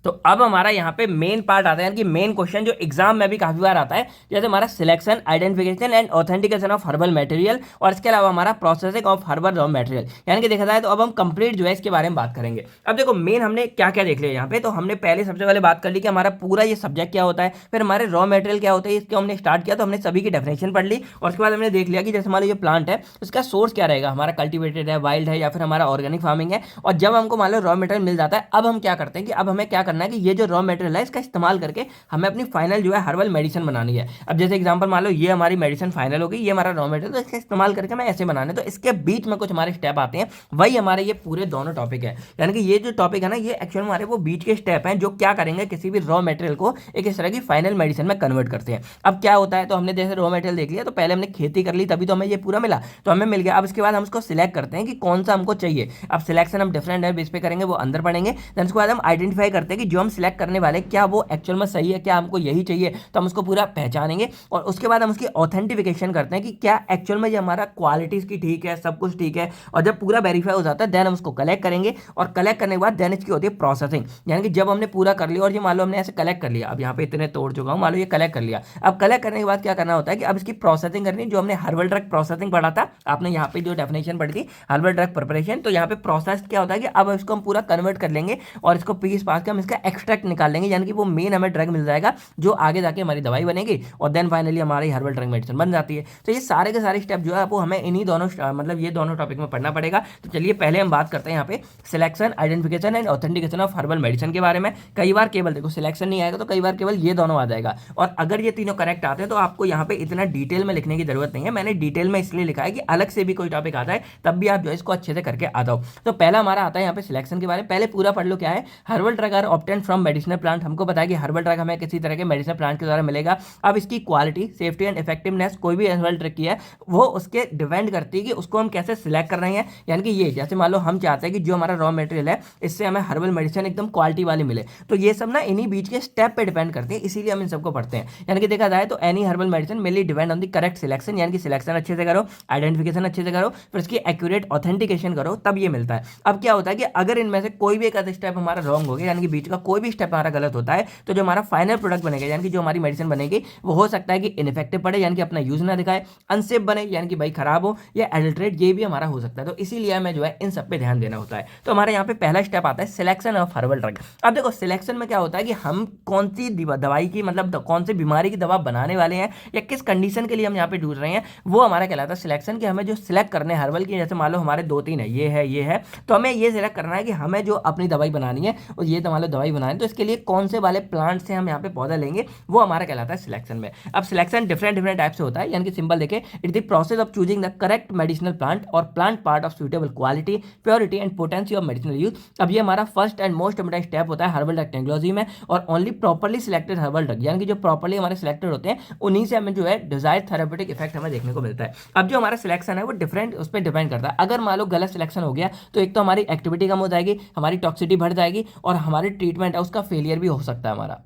तो अब हमारा यहाँ पे मेन पार्ट आता है, यानी कि मेन क्वेश्चन जो एग्जाम में भी काफी बार आता है, जैसे हमारा selection, identification and authentication of herbal material, और इसके अलावा हमारा processing of herbal raw material. यानी कि देखा जाए तो अब हम कंप्लीट जो है इसके बारे में बात करेंगे। अब देखो मेन हमने क्या क्या देख लिया यहाँ पे, तो हमने पहले सबसे पहले बात कर ली कि हमारा पूरा ये सब्जेक्ट क्या होता है, फिर हमारे रॉ मटेरियल क्या होता है, इसको हमने स्टार्ट किया तो हमने सभी की डेफिनेशन पढ़ ली, और उसके बाद हमने देख लिया कि जैसे मान लो ये प्लांट है उसका सोर्स क्या रहेगा, हमारा कल्टिवेटेड है, वाइल्ड है, या फिर हमारा ऑर्गेनिक फार्मिंग है। और जब हमको मान लो रॉ मटेरियल मिल जाता है, अब हम क्या करते हैं कि अब हमें क्या करना है कि ये जो रॉ मटेरियल है इसका इस्तेमाल करके हमें अपनी फाइनल जो है हर्बल मेडिसिन बनानी है। अब जैसे एग्जांपल मान लो ये हमारी मेडिसिन फाइनल हो गई, ये हमारा रॉ मटेरियल, तो इसका इस्तेमाल करके हमें ऐसे बनाने, तो इसके बीच में कुछ हमारे स्टेप आते हैं, वही हमारे ये पूरे दोनों टॉपिक है। यानी कि ये जो टॉपिक है ना, ये एक्चुअल में हमारे वो बीच के स्टेप हैं जो क्या करेंगे किसी भी रॉ मटेरियल को एक इस तरह की फाइनल मेडिसिन में कन्वर्ट करते हैं। अब क्या होता है, तो हमने जैसे रॉ मटेरियल देख लिया, तो पहले हमने खेती कर ली तभी तो हमें ये पूरा मिला, तो हमें मिल गया। अब इसके बाद हम उसको सिलेक्ट करते हैं कि कौन सा हमको चाहिए। अब सिलेक्शन हम डिफरेंट है बेस पे करेंगे, वो अंदर पढ़ेंगे। देन उसके बाद हम आइडेंटिफाई करते हैं कि जो हम सिलेक्ट करने वाले क्या वो एक्चुअल में सही है, क्या हमको यही चाहिए, तो हम उसको पूरा पहचानेंगे और उसके बाद हम उसकी ऑथेंटिफिकेशन करते हैं कि क्या एक्चुअल में ये हमारा क्वालिटी इसकी ठीक है, सब कुछ ठीक है। और जब पूरा वेरीफाई हो जाता है देन हम उसको कलेक्ट करेंगे और कलेक्ट करने के बाद देन इसकी होती है प्रोसेसिंग, यानी कि जब हमने पूरा कर लिया और ये मान लो हमने ऐसे कलेक्ट कर लिया, अब यहाँ पे इतने तोड़ चुका हूँ, मान लो ये कलेक्ट कर लिया। अब कलेक्ट करने के बाद क्या करना होता है कि अब इसकी प्रोसेसिंग करनी है, जो हमने हर्बल ड्रग प्रोसेसिंग पढ़ा था, आपने यहाँ पे जो डेफिनेशन पढ़ी थी हर्बल ड्रग प्रिपरेशन, तो यहाँ पे प्रोसेस क्या होता है कि अब इसको हम पूरा कन्वर्ट कर लेंगे और इसको पीस पास के हम इसका एक्सट्रैक्ट निकाल लेंगे, यानी कि वो मेन हमें ड्रग मिल जाएगा जो आगे जाके हमारी दवाई बनेगी और देन फाइनली हमारी हर्बल ड्रग मेडिसिन बन जाती है। तो ये सारे के सारे स्टेप जो है वो हमें इन्हीं दोनों मतलब ये दोनों टॉपिक में पढ़ना पड़ेगा। तो चलिए पहले हम बात करते हैं यहाँ पे selection, identification and authentication of herbal medicine के बारे में। कई बार केवल देखो सिलेक्शन नहीं आएगा तो कई बार केवल ये दोनों आ जाएगा, और अगर ये तीनों करेक्ट आते हैं तो आपको यहाँ पे इतना डिटेल में लिखने की जरूरत नहीं है। मैंने डिटेल में इसलिए लिखा है कि अलग से भी कोई टॉपिक आता है तब भी आप जो इसको अच्छे से करके आ जाओ। तो पहला हमारा आता है यहाँ पे सिलेक्शन के बारे में। पहले पूरा पढ़ लो क्या है। Herbal drug are obtained from medicinal plant, हमको पता है कि हर्बल ड्रग हमें किसी तरह के मेडिसिनल प्लांट के द्वारा मिलेगा। अब इसकी क्वालिटी, सेफ्टी एंड इफेक्टिवनेस कोई भी हर्बल ड्रग की है वो उसके डिपेंड करती है कि उसको हम कैसे सिलेक्ट कर रहे हैं। यानी कि ये जैसे मान लो हम चाहते हैं कि जो हमारा रॉ मटेरियल है इससे हमें हर्बल मेडिसिन एकदम क्वालिटी वाली मिले, तो ये सब ना इन्हीं बीच के स्टेप पे डिपेंड करते हैं, इसीलिए हम इन सबको पढ़ते हैं। यानी कि देखा जाए तो any herbal medicine mainly depend on the correct selection, यानी कि सिलेक्शन अच्छे से करो, आइडेंटिफिकेशन अच्छे से करो, फिर उसकी एक्यूरेट ऑथेंटिकेशन करो, तब ये मिलता है। अब क्या होता है कि अगर इनमें से कोई भी एक आधा स्टेप हमारा रॉन्ग हो गया, यानी कि बीच का कोई भी स्टेप हमारा गलत होता है, तो जो हमारा फाइनल प्रोडक्ट बनेगा, यानी कि जो हमारी मेडिसिन बनेगी, वो हो सकता है कि इनफेक्टिव पड़े, यानी कि अपना यूज ना दिखाए, अनसेफ बने, यानी कि भाई खराब हो, या एडल्ट्रेट, ये भी हमारा हो सकता है। तो इसीलिए हमें जो है इन सब पे ध्यान देना होता है। तो हमारे यहाँ पे पहला स्टेप आता है सिलेक्शन ऑफ हर्बल ड्रग। अब देखो सिलेक्शन में क्या होता है कि हम कौन सी दवाई की मतलब कौन सी बीमारी की दवा बनाने वाले हैं या किस कंडीशन के लिए हम यहाँ पे ढूंढ रहे हैं, वो हमारा कहलाता है सिलेक्शन। कि हमें जो सिलेक्ट करने हर्बल की, जैसे मान लो हमारे 2-3 है, ये है, तो हमें ये सिलेक्ट करना है कि हमें जो अपनी दवाई बनानी है और ये तो मान लो दवाई बनानी है, तो इसके लिए कौन से वाले प्लांट से हम यहाँ पे पौधा लेंगे, वो हमारा कहलाता है सिलेक्शन में। अब सिलेक्शन डिफरेंट टाइप से होता है, यानी कि सिंपल देखे, it the process of choosing the correct medicinal plant और plant part of suitable quality, purity and potency of medicinal use. अब ये हमारा first and most important step होता है हर्बल ड्रग टेक्नोलॉजी में, और only properly selected herbal drug, यानी कि जो प्रॉपर्ली हमारे सिलेक्टेड होते हैं उन्हीं से हमें जो है डिजायर्ड थेरेप्यूटिक इफेक्ट हमें देखने को मिलता है। अब जो हमारा सिलेक्शन है वो डिफरेंट उस पर डिपेंड करता है। अगर मान लो गलत सिलेक्शन हो गया तो एक तो हमारी एक्टिविटी कम हो जाएगी, हमारी टॉक्सिसिटी बढ़ जाएगी और हमारी ट्रीटमेंट है उसका फेलियर भी हो सकता है हमारा।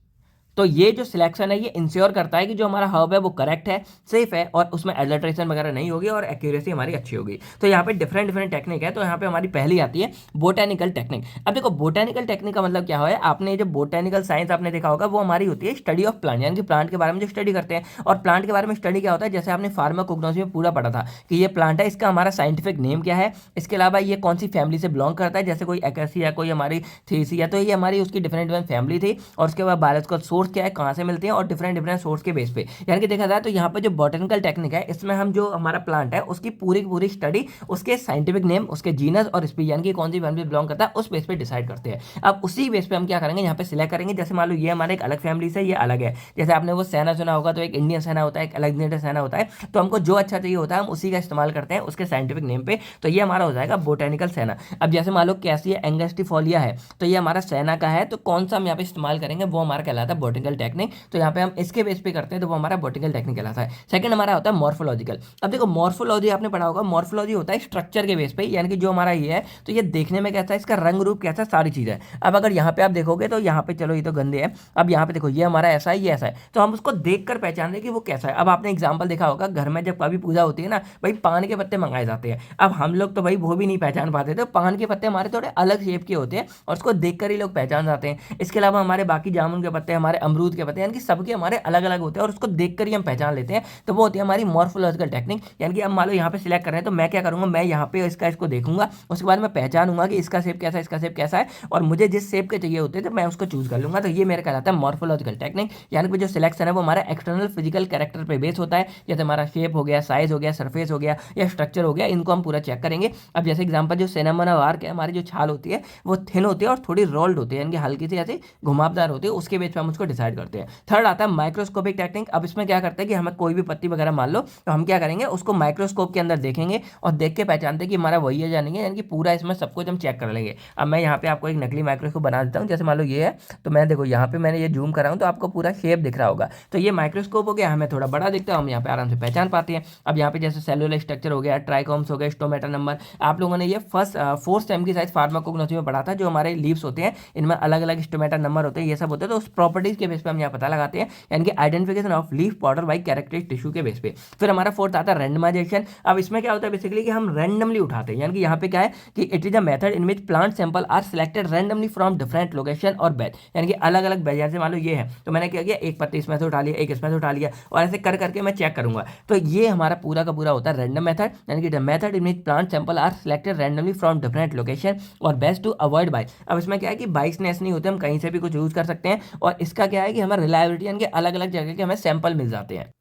तो ये जो सिलेक्शन है ये इंश्योर करता है कि जो हमारा हर्ब है वो करेक्ट है, सेफ है और उसमें एडल्ट्रेशन वगैरह नहीं होगी और एक्यूरेसी हमारी अच्छी होगी। तो यहाँ पे डिफरेंट टेक्निक है। तो यहाँ पे हमारी पहली आती है बोटेनिकल टेक्निक। अब देखो बोटेनिकल टेक्निक का मतलब क्या है, आपने जो बोटेनिकल साइंस आपने देखा होगा वो हमारी होती है स्टडी ऑफ प्लांट, यानी कि प्लांट के बारे में जो स्टडी करते हैं। और प्लांट के बारे में स्टडी क्या होता है, जैसे आपने फार्माकोग्नोसी में पूरा पढ़ा था कि ये प्लांट है, इसका हमारा साइंटिफिक नेम क्या है, इसके अलावा ये कौन सी फैमिली से बिलोंग करता है, जैसे कोई एक्सी या कोई हमारी थीसी है, तो ये हमारी उसकी डिफरेंट फैमिली थी, और उसके बाद बायोलॉजिकल सोर्स क्या है, कहाँ से मिलते हैं, और डिफरेंट सोर्स के बेस पे। यानी कि देखा जाए तो यहाँ पे जो बॉटनिकल टेक्निक है इसमें हम जो हमारा प्लांट है उसकी पूरी स्टडी, उसके साइंटिफिक नेम, उसके जीनस और स्पीशीज, यानी कि कौन सी फैमिली बिलोंग करता है, उस बेस पे डिसाइड करते हैं। अब उसी बेस पे हम क्या करेंगे, यहाँ पे सिलेक्ट करेंगे। जैसे मान लो ये हमारे एक अलग फैमिली से, ये अलग है, जैसे आपने वो सेना सुना होगा, तो एक इंडियन सेना होता है, एक अलेक्जेंडर सेना होता है, तो हमको जो अच्छा चाहिए होता है हम उसी का इस्तेमाल करते हैं उसके साइंटिफिक नेम पे। तो ये हमारा हो जाएगा बोटेनिकल सेना। अब जैसे मान लो कैसिया एंगस्टिफोलिया है, तो ये हमारा सेना का है, तो कौन सा हम यहाँ पे इस्तेमाल करेंगे वो हमारा कहलाता है बोटेनिकल टेक्निक। तो यहाँ पे हम इसके बेस पे करते हैं, तो वो हमारा बॉटनिकल टेक्निक कहलाता है। सेकंड हमारा होता है मॉर्फोलॉजिकल। अब देखो मॉर्फोलॉजी आपने पढ़ा होगा, मॉर्फोलॉजी होता है स्ट्रक्चर के बेस पे, यानी कि जो हमारा ये है तो ये देखने में कैसा है, इसका रंग रूप कैसा है, सारी चीज़ है। अब अगर यहाँ पे आप देखोगे तो यहाँ पे चलो ये तो गंदे है, अब यहाँ पे देखो ये हमारा ऐसा है, ये ऐसा है, तो हम उसको देख कर पहचान रहे कि वो कैसा है। अब आपने एग्जाम्पल देखा होगा, घर में जब कभी पूजा होती है ना भाई, पान के पत्ते मंगाए जाते हैं। अब हम लोग तो भाई वो भी नहीं पहचान पाते, तो पान के पत्ते हमारे थोड़े अलग शेप के होते हैं और उसको देख कर ही लोग पहचान जाते हैं। इसके अलावा हमारे बाकी जामुन के पत्ते, हमारे अमरूद के पत्ते, यानी कि सबके हमारे अलग अलग होते हैं और उसको देखकर ही हम पहचान लेते हैं। तो वो होती है हमारी मॉर्फोलॉजिकल टेक्निक। यानी कि अब मान लो यहाँ पे सिलेक्ट कर रहे हैं, तो मैं क्या करूँगा, मैं यहाँ पे इसको देखूंगा, उसके बाद मैं पहचानूंगा कि इसका शेप कैसा है, इसका शेप कैसा है, और मुझे जिस शेप के चाहिए होते हैं तो मैं उसको चूज कर लूंगा। तो ये मेरा कहलाता है मॉर्फोलॉजिकल टेक्निक। यानी कि जो सिलेक्शन है वो हमारा एक्सटर्नल फिजिकल कैरेक्टर पे बेस होता है, जैसे हमारा शेप हो गया, साइज हो गया, सरफेस हो गया या स्ट्रक्चर हो गया, इनको हम पूरा चेक करेंगे। अब जैसे एग्जाम्पल जो सिनेमोना वार्क है, हमारी जो छाल होती है वो थिन होती है और थोड़ी रोल्ड होती है, यानी कि हल्की सी ऐसी घुमावदार होती है, उसके बेस पर हम उसको डिसाइड करते हैं। थर्ड आता है माइक्रोस्कोपिक टेक्निक। अब इसमें क्या करते हैं कि हमें कोई भी पत्ती वगैरह मान लो, तो हम क्या करेंगे, उसको माइक्रोस्कोप के अंदर देखेंगे और देख के पहचानते हैं कि हमारा वही है या नहीं है, यानी कि पूरा इसमें सब कुछ हम चेक कर लेंगे। अब मैं यहाँ पे आपको एक नकली माइक्रोस्कोप बना देता हूँ, जैसे मान लो ये है, तो मैं देखो यहाँ पे मैंने ये जूम करा हूँ तो आपको पूरा शेप दिख रहा होगा। तो ये माइक्रोस्कोप हो गया, हमें थोड़ा बड़ा दिखता है, हम यहाँ पे आराम से पहचान पाते हैं। अब यहाँ पे जैसे सेलुलर स्ट्रक्चर हो गया, ट्राइकोम्स हो गए, स्टोमेटा नंबर, आप लोगों ने ये फोर्थ सेम की शायद फार्माकोग्नोसी में पढ़ा था, जो हमारे लीव्स होते हैं इनमें अलग अलग स्टोमेटा नंबर होते हैं, ये सब होते हैं। तो उस प्रॉपर्टीज के बेस पे हम यहाँ पता लगाते हैं, यानी कि identification of leaf border by characteristic tissue के बेस पे। फिर हमारा फोर्थ आता है रैंडमाइजेशन। अब इसमें क्या होता है बेसिकली कि हम रैंडमली उठाते हैं, यानी कि यहाँ पे क्या है कि it is a method in which plant sample are selected randomly from different location और बैच, यानी कि अलग अलग बैच। जैसे मान लो ये है, तो मैंने क्या किया, एक पत्ती इसमें से उठा लिया, एक इसमें से उठा लिया, और ऐसे कर करके मैं चेक करूंगा। तो ये हमारा पूरा का पूरा होता है रैंडम मेथड, यानी कि the method in which plant sample are selected randomly from different location और बेस्ट टू अवॉइड बाइस। अब इसमें क्या है कि बाइसनेस नहीं होते, हम कहीं से भी कुछ यूज कर सकते हैं, और इसका क्या है कि हमें रिलायबिलिटी, यानी कि अलग अलग जगह के हमें सैंपल मिल जाते हैं।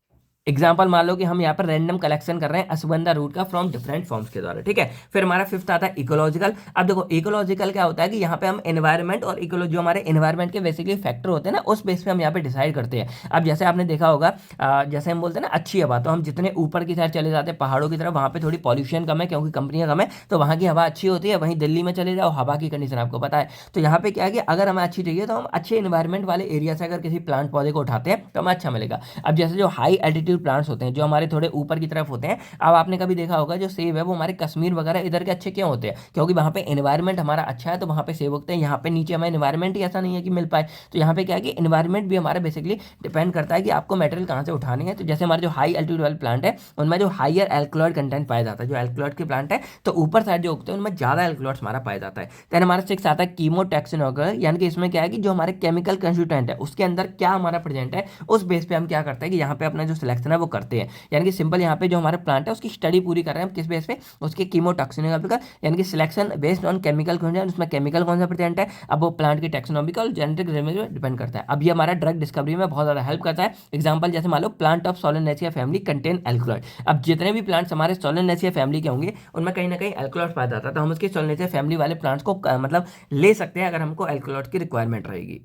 एग्जाम्पल मान लो कि हम यहाँ पर रैंडम कलेक्शन कर रहे हैं अश्वगंधा रूट का फ्रॉम डिफरेंट फॉर्म्स के द्वारा, ठीक है। फिर हमारा फिफ्थ आता है इकोलॉजिकल। अब देखो इकोलॉजिकल क्या होता है कि यहाँ पे हम एनवायरमेंट और इकोलॉजी, जो हमारे एनवायरमेंट के बेसिकली फैक्टर होते हैं ना, उस बेस पे हम यहाँ पे डिसाइड करते हैं। अब जैसे आपने देखा होगा, जैसे हम बोलते हैं ना अच्छी हवा, तो हम जितने ऊपर की साइड चले जाते हैं पहाड़ों की तरफ, वहाँ पे थोड़ी पॉल्यूशन कम है क्योंकि कंपनियां कम है, तो वहाँ की हवा अच्छी होती है। वहीं दिल्ली में चले जाओ, हवा की कंडीशन आपको पता है। तो यहाँ पे क्या है कि अगर हमें अच्छी चाहिए तो हम अच्छे इन्वायरमेंट वाले एरिया से अगर किसी प्लांट पौधे को उठाते हैं तो हमें अच्छा मिलेगा। अब जैसे जो हाई एल्टीट्यूड प्लांट्स होते हैं, जो हमारे थोड़े ऊपर की तरफ होते हैं, अब आपने कभी देखा होगा जो सेब है वो हमारे कश्मीर वगैरह इधर के अच्छे क्यों होते हैं, क्योंकि वहाँ पे एनवायरमेंट हमारा अच्छा है, तो वहाँ पे सेब उगते हैं। यहाँ पे नीचे हमें एनवायरमेंट ही ऐसा नहीं है कि मिल पाए, तो यहाँ पे क्या है कि एनवायरमेंट भी हमारा बेसिकली डिपेंड करता है कि आपको मटेरियल कहाँ से उठानी है। तो जैसे हमारे जो हाई एल्टीट्यूड वाले प्लांट है उनमें जो हाइयर एल्कलॉइड कंटेंट पाया जाता है, जो एल्कलॉइड के प्लांट है तो ऊपर साइड जो उगते हैं उनमें ज्यादा एल्कलॉइड्स हमारा पाया जाता है। देन हमारा सिक्स आता है कीमोटैक्सोनॉमी, यानी कि इसमें क्या है कि जो हमारे केमिकल कंस्टिट्यूएंट है उसके अंदर क्या हमारा प्रेजेंट है, उस बेस पे हम क्या करते हैं कि यहाँ पे अपना जो सिलेक्शन है वो करते हैं। यानी कि सिंपल यहाँ पे जो हमारे प्लांट है उसकी स्टडी पूरी कर रहे हैं हम, किस बेस पे, उसके कीमोटैक्सोनॉमी का, यानी कि selection based on chemical constituent, उसमें केमिकल कौन सा प्रेजेंट है, अब वो प्लांट की टैक्सोनॉमिकल जेनेटिक में डिपेंड करता है। अब ये हमारा ड्रग डिस्कवरी में बहुत ज्यादा हेल्प करता है। एग्जांपल जैसे मान लो plant of Solanaceae family contain alkaloid. अब जितने भी प्लांट्स हमारे सोलेनेसिया फैमिली के होंगे उनमें कहीं ना कहीं एल्कलॉइड पाया जाता है, तो हम उसके सोलेनेसिया फैमिली वाले प्लांट्स को मतलब ले सकते हैं अगर हमको एल्कलॉइड की रिक्वायरमेंट रहेगी।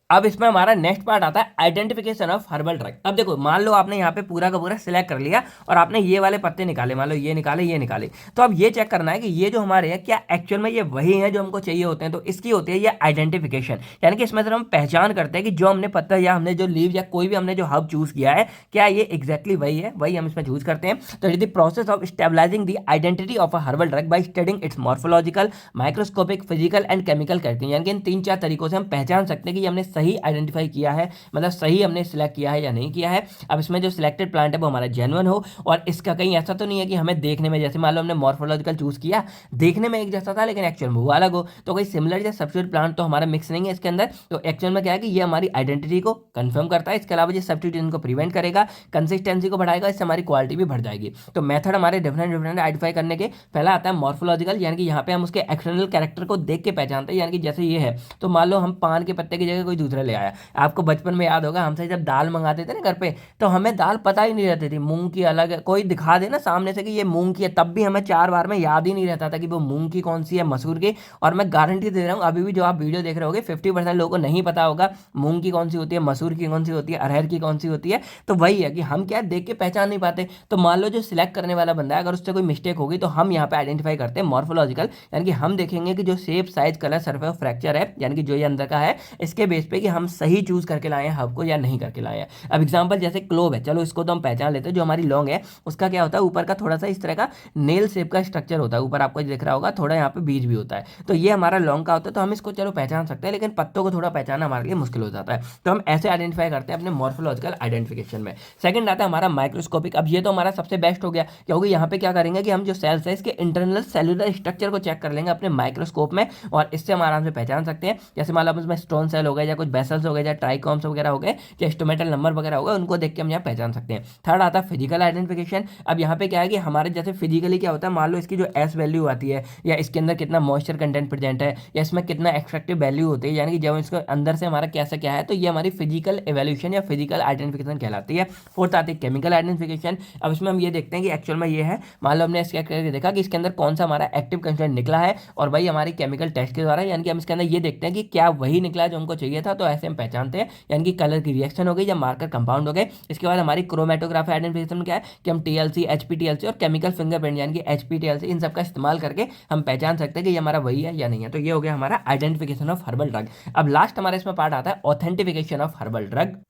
अब इसमें हमारा नेक्स्ट पार्ट आता है आइडेंटिफिकेशन ऑफ हर्बल ड्रग। अब देखो मान लो आपने यहाँ पे पूरा का पूरा सिलेक्ट कर लिया और आपने ये वाले पत्ते निकाले, मान लो ये निकाले ये निकाले, तो अब ये चेक करना है कि ये जो हमारे हैं क्या एक्चुअल में ये वही है जो हमको चाहिए होते हैं। तो इसकी होती है ये आइडेंटिफिकेशन, यानी कि इसमें सिर्फ हम पहचान करते हैं कि जो हमने पत्ता या हमने जो लीव या कोई भी हमने जो हर्ब चूज किया है क्या ये एग्जैक्टली वही है, वही हम इसमें चूज करते हैं। तो it is the process of stabilising the identity of a herbal drug by studying its morphological, microscopic, physical and chemical character, यानी कि इन तीन चार तरीकों से हम पहचान सकते हैं कि हमने सही आइडेंटिफाई किया है, मतलब सही हमने सिलेक्ट किया है या नहीं किया है। अब इसमें जो सिलेक्टेड प्लांट है वो हमारा जेन्युइन हो, और इसका कहीं ऐसा तो नहीं है कि हमें देखने में, जैसे मान लो हमने मॉर्फोलॉजिकल चूज किया, देखने में एक जैसा था लेकिन एक्चुअल में वो अलग हो, तो कोई सिमिलर या सब्स्टिट्यूट प्लांट तो हमारा मिक्स नहीं है इसके अंदर। तो एक्चुअल में क्या है कि ये हमारी आइडेंटिटी को कंफर्म करता है, इसके अलावा ये सब्स्टिट्यूशन को प्रिवेंट करेगा, कंसिस्टेंसी को बढ़ाएगा, इससे हमारी क्वालिटी भी बढ़ जाएगी। तो मेथड हमारे डिफरेंट आइडेंटिफाई करने के, पहला आता है मॉर्फोलॉजिकल, यानी कि यहाँ पे हम उसके एक्सटर्नल कैरेक्टर को देख के पहचानते हैं। यानी कि जैसे ये है, तो मान लो हम पान के पत्ते की जगह कोई दूसरा ले आया, आपको बचपन में याद होगा हमसे जब दाल मंगाते थे ना घर पे, तो हमें दाल पता ही नहीं रहती थी मूंग की अलग है, कोई दिखा दे ना सामने से कि ये मूंग की है, तब भी हमें 4 बार में याद ही नहीं रहता था कि वो मूंग की कौन सी है, मसूर की। और मैं गारंटी दे रहा हूँ अभी भी जो आप वीडियो देख रहे होगे 50% लोगों को नहीं पता होगा मूंग की कौन सी होती है, मसूर की कौन सी होती है, अरहर की कौन सी होती है। तो वही है कि हम क्या देख के पहचान नहीं पाते। तो मान लो जो सिलेक्ट करने वाला बंदा है अगर उससे कोई मिस्टेक होगी तो हम यहाँ पे आइडेंटिफाई करते हैं मॉर्फोलॉजिकल, यानी कि हम देखेंगे कि जो shape, size, colour, surface, fracture है, यानी कि जो ये अंदर का है, इसके बेस पे कि हम सही चूज करके लाए हैं हब को या नहीं करके लाए हैं। अब एग्जांपल जैसे क्लोव है, चलो इसको तो हम पहचान लेते हैं, जो हमारी लौंग है उसका क्या होता है, ऊपर का थोड़ा सा इस तरह का नेल शेप का स्ट्रक्चर होता है, ऊपर आपको दिख रहा होगा, थोड़ा यहाँ पे बीज भी होता है, तो ये हमारा लौंग का होता है। तो हम इसको चलो पहचान सकते हैं, लेकिन पत्तों को थोड़ा पहचानना हमारे लिए मुश्किल हो जाता है, तो हम ऐसे आइडेंटिफाई करते हैं अपने मॉर्फोलॉजिकल आइडेंटिफिकेशन में। सेकंड आता है हमारा माइक्रोस्कोपिक। अब ये तो हमारा सबसे बेस्ट हो गया, क्योंकि यहाँ पे क्या करेंगे कि हम जो सेल्स है इसके इंटरनल सेलुलर स्ट्रक्चर को चेक कर लेंगे अपने माइक्रोस्कोप में, और इससे हम आराम से पहचान सकते हैं। जैसे मान लो उसमें स्टोन सेल हो गए, या कुछ बेसल्स हो गए, या ट्राइकॉम्स वगैरह हो गए, या स्टोमेटल नंबर वगैरह होगा, उनको देख के हम यहाँ पहचान सकते हैं। थर्ड आता है फिजिकल आइडेंटिफिकेशन। अब यहाँ पे क्या है कि हमारे जैसे फिजिकली क्या होता है, मान लो इसकी जो एस वैल्यू आती है, या इसके अंदर कितना मॉइस्चर कंटेंट प्रेजेंट है, या इसमें कितना एक्सट्रैक्टिव वैल्यू होती है, यानी कि जब इसके अंदर से हमारा कैसा क्या है, तो ये हमारी फिजिकल एवेल्यूशन या फिजिकल आइडेंटिफिकेशन कहलाती है। फोर्थ आती है केमिकल आइडेंटिफिकेशन। अब इसमें हम ये देखते हैं कि एक्चुअल में ये है, मान लो हमने इसके करके देखा कि इसके अंदर कौन सा हमारा एक्टिव कंस्टिट्यूएंट निकला है, और वही हमारी केमिकल टेस्ट के द्वारा, यानी कि हम इसके अंदर ये देखते हैं कि क्या वही निकला जो हमको चाहिए था, था तो ऐसे हम पहचानते हैं, यानी कि कलर की रिएक्शन हो गई या मार्कर कंपाउंड हो गए। इसके बाद हमारी क्रोमेटोग्राफी आइडेंटिफिकेशन में क्या है कि हम टीएलसी, एचपीटीएलसी और केमिकल फिंगरप्रिंट यानी कि एचपीटीएलसी इन सब का इस्तेमाल करके हम पहचान सकते हैं कि ये हमारा वही है या नहीं है। तो ये हो गया हमारा आइडेंटिफिकेशन ऑफ हर्बल ड्रग। अब लास्ट हमारा इसमें पार्ट आता है ऑथेंटिफिकेशन ऑफ हर्बल ड्रग।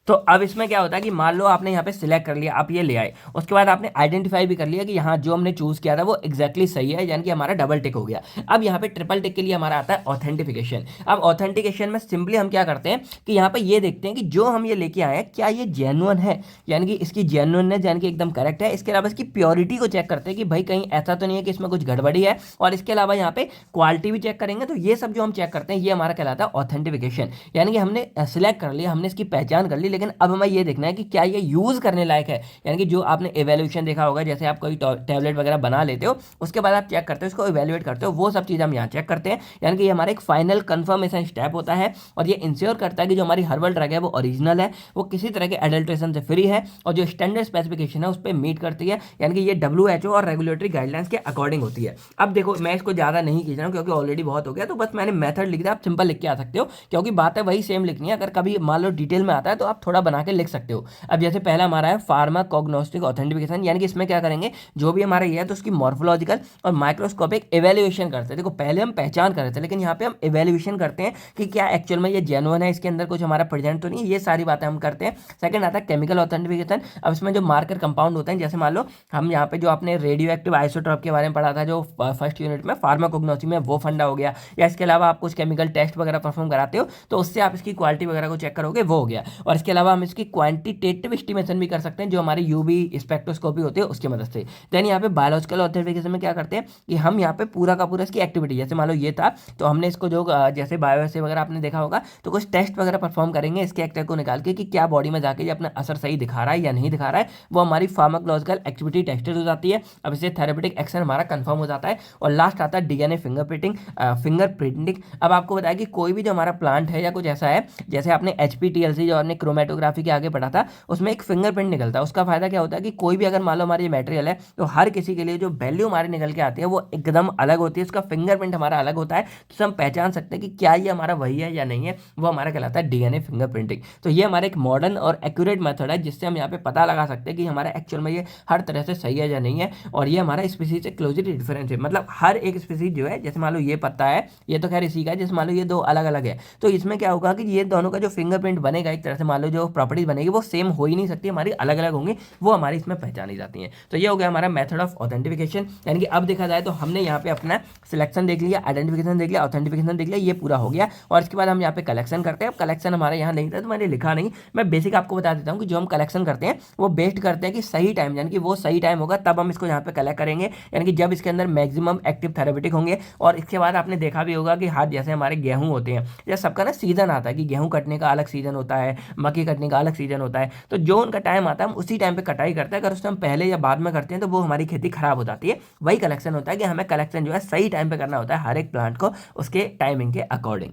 तो अब इसमें क्या होता है कि मान लो आपने यहाँ पे सिलेक्ट कर लिया, आप ये ले आए, उसके बाद आपने आइडेंटिफाई भी कर लिया कि यहाँ जो हमने चूज किया था वो एग्जैक्टली सही है, यानी कि हमारा डबल टिक हो गया। अब यहाँ पे ट्रिपल टिक के लिए हमारा आता है ऑथेंटिफिकेशन। अब ऑथेंटिकेशन में सिंपली हम क्या करते हैं कि यहाँ पे ये देखते हैं कि जो हम ये लेके आए हैं क्या ये जेन्युइन है, यानी कि इसकी जेन्युइननेस यानी कि एकदम करेक्ट है। इसके अलावा इसकी प्योरिटी को चेक करते हैं कि भाई कहीं ऐसा तो नहीं है कि इसमें कुछ गड़बड़ी है, और इसके अलावा यहाँ पे क्वालिटी भी चेक करेंगे। तो ये सब जो हम चेक करते हैं ये हमारा कहलाता है ऑथेंटिफिकेशन, यानी कि हमने सिलेक्ट कर लिया, हमने इसकी पहचान कर ली, लेकिन अब हमें ये देखना है कि क्या ये यूज करने लायक है। यानी कि जो आपने इवैल्यूएशन देखा होगा, जैसे आप कोई टैबलेट वगैरह बना लेते हो उसके बाद आप चेक करते हो, इसको इवैल्यूएट करते हो, वो सब चीज़ हम यहाँ चेक करते हैं। यानी कि ये हमारा एक फाइनल कंफर्मेशन स्टेप होता है, और ये इंश्योर करता है कि जो हमारी हर्बल ड्रग है वो ओरिजिनल है, वो किसी तरह के एडल्ट्रेशन से फ्री है, और जो स्टैंडर्ड स्पेसिफिकेशन है उस पर मीट करती है, यानी कि ये WHO और रेगुलेटरी गाइडलाइंस के अकॉर्डिंग होती है। अब देखो मैं इसको ज़्यादा नहीं खींच रहा हूँ क्योंकि ऑलरेडी बहुत हो गया, तो बस मैंने मेथड लिख दिया, आप सिंपल लिख के आ सकते हो क्योंकि बात है वही सेम लिखनी है। अगर कभी मान लो डिटेल में आता है तो आप थोड़ा बना के लिख सकते हो। अब जैसे पहला हमारा है फार्माकोग्नोस्टिक ऑथेंटिफिकेशन, यानी कि इसमें क्या करेंगे, जो भी हमारा ये है तो उसकी मॉर्फोलॉजिकल और माइक्रोस्कोपिक इवैल्यूएशन करते हैं। देखो पहले हम पहचान कर रहे थे, लेकिन यहाँ पे हम इवैल्यूएशन करते हैं कि क्या एक्चुअल में ये जेन्युइन है, इसके अंदर कुछ हमारा प्रेजेंट तो नहीं, ये सारी बातें हम करते हैं। सेकंड आता है केमिकल ऑथेंटिफिकेशन। अब इसमें जो मार्कर कंपाउंड होते हैं, जैसे मान लो हम यहाँ पे जो आपने रेडियो एक्टिव आइसोटोप के बारे में पढ़ा था जो फर्स्ट यूनिट में फार्माकोग्नोसी में, वो फंडा हो गया। या इसके अलावा आप कुछ केमिकल टेस्ट वगैरह परफॉर्म कराते हो तो उससे आप इसकी क्वालिटी वगैरह को चेक करोगे, वो हो गया। और इसके अलावा हम इसकी क्वांटिटेटिव एस्टिमेशन भी कर सकते हैं जो हमारी यूवी स्पेक्ट्रोस्कोपी होती है उसकी मदद से। देन यहाँ पे बायोलॉजिकल ऑथेंटिफिकेशन में क्या करते हैं कि हम यहाँ पे पूरा का पूरा इसकी एक्टिविटी, जैसे मान लो ये था तो हमने इसको जो जैसे बायोएसे वगैरह आपने देखा होगा तो कुछ टेस्ट वगैरह परफॉर्म करेंगे इसके एक्टर को निकाल के कि क्या बॉडी में जाके ये अपना असर सही दिखा रहा है या नहीं दिखा रहा है, वो हमारी फार्माकोलॉजिकल एक्टिविटी टेस्टेड हो जाती है। अब इससे थेरेपेटिक एक्शन हमारा कंफर्म हो जाता है। और लास्ट आता है डीएनए फिंगरप्रिंटिंग। अब आपको बताया कि कोई भी जो हमारा प्लांट है या कुछ ऐसा है, जैसे आपने एचपीटीएलसी जो आपने क्रोमेटोग्राफी के आगे पढ़ा था उसमें एक फिंगरप्रिंट निकलता है। उसका फायदा क्या होता है कि कोई भी अगर मान लो हमारी मटेरियल है तो हर किसी के लिए जो वैल्यू हमारी निकल के आती है वो एकदम अलग होती है, उसका फिंगरप्रिंट हमारा अलग होता है, तो हम पहचान सकते हैं कि क्या ये हमारा वही है या नहीं है, वो हमारा कहलाता है डीएनए फिंगरप्रिंटिंग। तो ये हमारा एक मॉडर्न और एक्यूरेट मेथड है जिससे हम यहाँ पे पता लगा सकते हैं कि हमारा एक्चुअल में ये हर तरह से सही है या नहीं है, और ये हमारा स्पीसीज से क्लोजली डिफरेंट है। मतलब हर एक स्पीसीज जो है, जैसे मान लो ये पत्ता है, ये तो खैर इसी का है, जैसे मान लो ये दो अलग अलग है, तो इसमें क्या होगा कि ये दोनों का जो फिंगरप्रिंट बनेगा एक तरह से मान लो जो प्रॉपर्टीज बनेगी वो सेम हो ही नहीं सकती, हमारी अलग अलग होंगी, वो हमारी इसमें पहचानी जाती हैं। तो ये हो गया हमारा मेथड ऑफ ऑथेंटिफिकेशन। यानी कि अब देखा जाए तो हमने यहाँ पे अपना सिलेक्शन देख लिया, आइडेंटिफिकेशन देख लिया, ऑथेंटिफिकेशन देख लिया, ये पूरा हो गया। और इसके बाद हम यहाँ पे कलेक्शन करते हैं। अब कलेक्शन हमारे यहाँ नहीं था तो मैंने लिखा नहीं, मैं बेसिक आपको बता देता हूँ कि जो हम कलेक्शन करते हैं वो बेस्ड करते हैं कि सही टाइम, यानी कि वो सही टाइम होगा तब हम इसको यहाँ पे कलेक्ट करेंगे, यानी कि जब इसके अंदर मैक्सिमम एक्टिव थेरेपेटिक होंगे। और इसके बाद आपने देखा भी होगा कि हाथ जैसे हमारे गेहूँ होते हैं, जैसे सबका ना सीजन आता है कि गेहूँ कटने का अलग सीजन होता है, मक्की कटने का अलग सीजन होता है, तो जो उनका टाइम आता है हम उसी टाइम पे कटाई करते हैं। अगर उस टाइम पहले या बाद में करते हैं तो वो हमारी खेती खराब हो जाती है। वही कलेक्शन होता है कि हमें कलेक्शन जो है सही टाइम पे करना होता है हर एक प्लांट को उसके टाइमिंग के अकॉर्डिंग।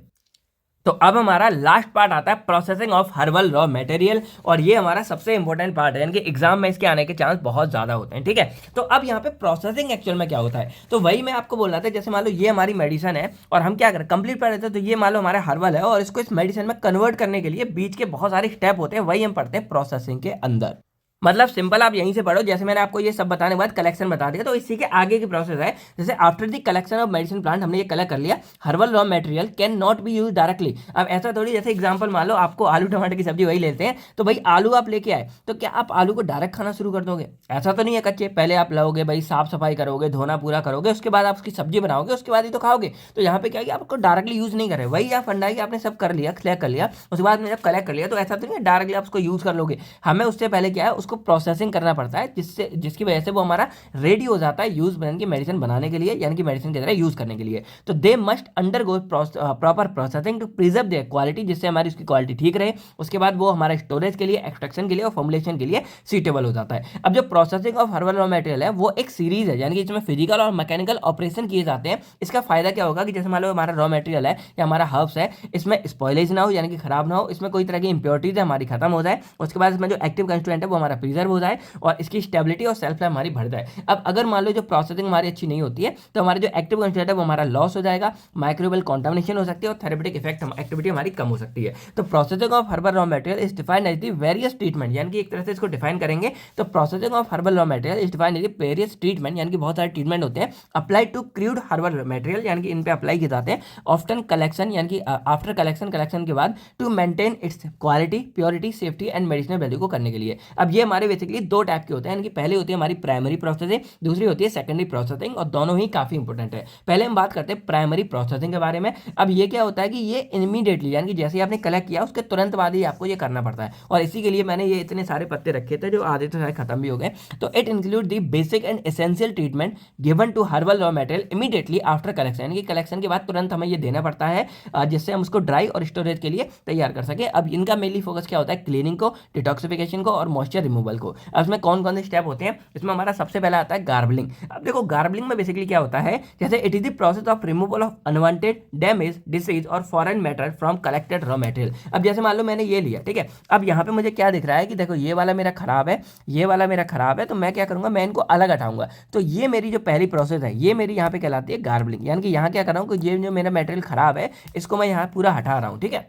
तो अब हमारा लास्ट पार्ट आता है processing of herbal raw material, और ये हमारा सबसे इंपॉर्टेंट पार्ट है, यानी कि एग्जाम में इसके आने के चांस बहुत ज्यादा होते हैं। ठीक है, तो अब यहाँ पे प्रोसेसिंग एक्चुअल में क्या होता है, तो वही मैं आपको बोल रहा था। जैसे मान लो ये हमारी मेडिसिन है और हम क्या करें, कंप्लीट पढ़ रहे थे, तो ये मान लो हमारा हर्बल है और इसको इस मेडिसिन में कन्वर्ट करने के लिए बीच के बहुत सारे स्टेप होते हैं, वही हम पढ़ते हैं प्रोसेसिंग के अंदर। मतलब सिंपल आप यहीं से पढ़ो, जैसे मैंने आपको ये सब बताने के बाद कलेक्शन बता दिया, तो इसी के आगे की प्रोसेस है। जैसे after the collection of medicine plant, हमने ये कलेक्ट कर लिया, herbal raw material can not be use directly. अब ऐसा थोड़ी, जैसे एग्जांपल मान लो आपको आलू टमाटर की सब्जी वही लेते हैं, तो भाई आलू आप लेके आए तो क्या आप आलू को डायरेक्ट खाना शुरू कर दोगे? ऐसा तो नहीं है, कच्चे पहले आप लाओगे, भाई साफ सफाई करोगे, धोना पूरा करोगे, उसके बाद आप उसकी सब्जी बनाओगे, उसके बाद ही तो खाओगे। तो यहाँ पे क्या है, आपको डायरेक्टली यूज नहीं कर रहे, वही आप फंडा कि आपने सब कर लिया, कलेक्ट कर लिया, उसके बाद में जब कलेक्ट कर लिया तो ऐसा तो नहीं है डायरेक्टली आप उसको यूज कर लोगे। हमें उससे पहले क्या है, उसको प्रोसेसिंग करना पड़ता है, जिसकी वजह से वो हमारा रेडी हो जाता है यूज की मेडिसिन बनाने के लिए, यानी कि मेडिसिन की तरह यूज करने के लिए। तो they must undergo proper processing to preserve their quality, जिससे हमारी उसकी क्वालिटी ठीक रहे। उसके बाद वो हमारे स्टोरेज के लिए, एक्सट्रैक्शन के लिए और फॉर्मुलेशन के लिए सूटेबल हो जाता है। अब जो processing of herbal raw material है वो एक सीरीज है, यानी कि इसमें फिजिकल और मैकेनिकल ऑपरेशन किए जाते हैं। इसका फायदा क्या होगा कि जैसे मान लो हमारा रॉ मटेरियल है या हमारा हर्ब्स है, इसमें स्पॉइलेज ना हो, यानी कि खराब ना हो, इसमें कोई तरह की इंप्योरिटीज हमारी खत्म हो जाए। उसके बाद इसमें जो एक्टिव कंस्टिट्यूएंट है वो हमारा प्रिजर्व हो जाए और इसकी स्टेबिलिटी और सेल्फ लाइफ हमारी बढ़ जाए। अब अगर मान लो जो प्रोसेसिंग हमारी अच्छी नहीं होती है तो हमारे जो एक्टिव कंस्टिट्यूएंट है वो हमारा लॉस हो जाएगा, माइक्रोबियल कॉन्टामिनेशन हो सकती है और थेरेपेटिक इफेक्ट एक्टिविटी हमारी कम हो सकती है। तो processing of herbal raw material is defined as the various treatment, यानी कि एक तरह से इसको डिफाइन करेंगे तो processing of herbal raw material is defined as the various treatment, यानी कि बहुत सारे ट्रीटमेंट होते हैं apply to crude herbal material, यानी कि इन पे अप्लाई किए जाते हैं ऑफ्टन कलेक्शन, यानी कि आफ्टर कलेक्शन के बाद to maintain its quality, purity, safety and medicinal value को करने के लिए। अब ये हमारे बेसिकली दो टाइप के होते हैं, यानी कि पहले होती है हमारी प्राइमरी प्रोसेसिंग, दूसरी होती है सेकेंडरी प्रोसेसिंग, और दोनों ही काफी इंपॉर्टेंट है। पहले हम बात करते हैं प्राइमरी प्रोसेसिंग के बारे में। अब ये क्या होता है कि ये इमीडिएटली, यानी कि जैसे आपने कलेक्ट किया उसके तुरंत बाद ही आपको ये करना पड़ता है, और इसी के लिए मैंने ये इतने सारे पत्ते रखे थे जो आधे तो शायद खत्म भी हो गए। तो it include the basic and essential treatment given to herbal raw material immediately after collection, यानी कि कलेक्शन के बाद तुरंत हमें ये देना पड़ता है जिससे हम उसको ड्राई और स्टोरेज के लिए तैयार कर सके। अब इनका मेनली फोकस क्या होता है, क्लीनिंग को, डिटॉक्सिफिकेशन को और मॉइस्चर रिमूवल को। अब इसमें कौन कौन से स्टेप होते हैं, इसमें हमारा सबसे पहला आता है गार्बलिंग। अब देखो गार्बलिंग में बेसिकली क्या होता है, जैसे it is the process of removal of unwanted, damage, disease और foreign matter from collected raw material. अब जैसे मान लो मैंने ये लिया, ठीक है, अब यहाँ पे मुझे क्या दिख रहा है कि देखो ये वाला मेरा खराब है, ये वाला मेरा खराब है, तो मैं क्या करूंगा, मैं इनको अलग हटाऊंगा। तो ये मेरी जो पहली प्रोसेस है ये मेरी यहाँ पे कहलाती है गार्बलिंग, यानी कि यहाँ क्या कर रहा हूँ कि ये जो मेरा मटेरियल खराब है इसको मैं यहाँ पूरा हटा रहा हूँ, ठीक है।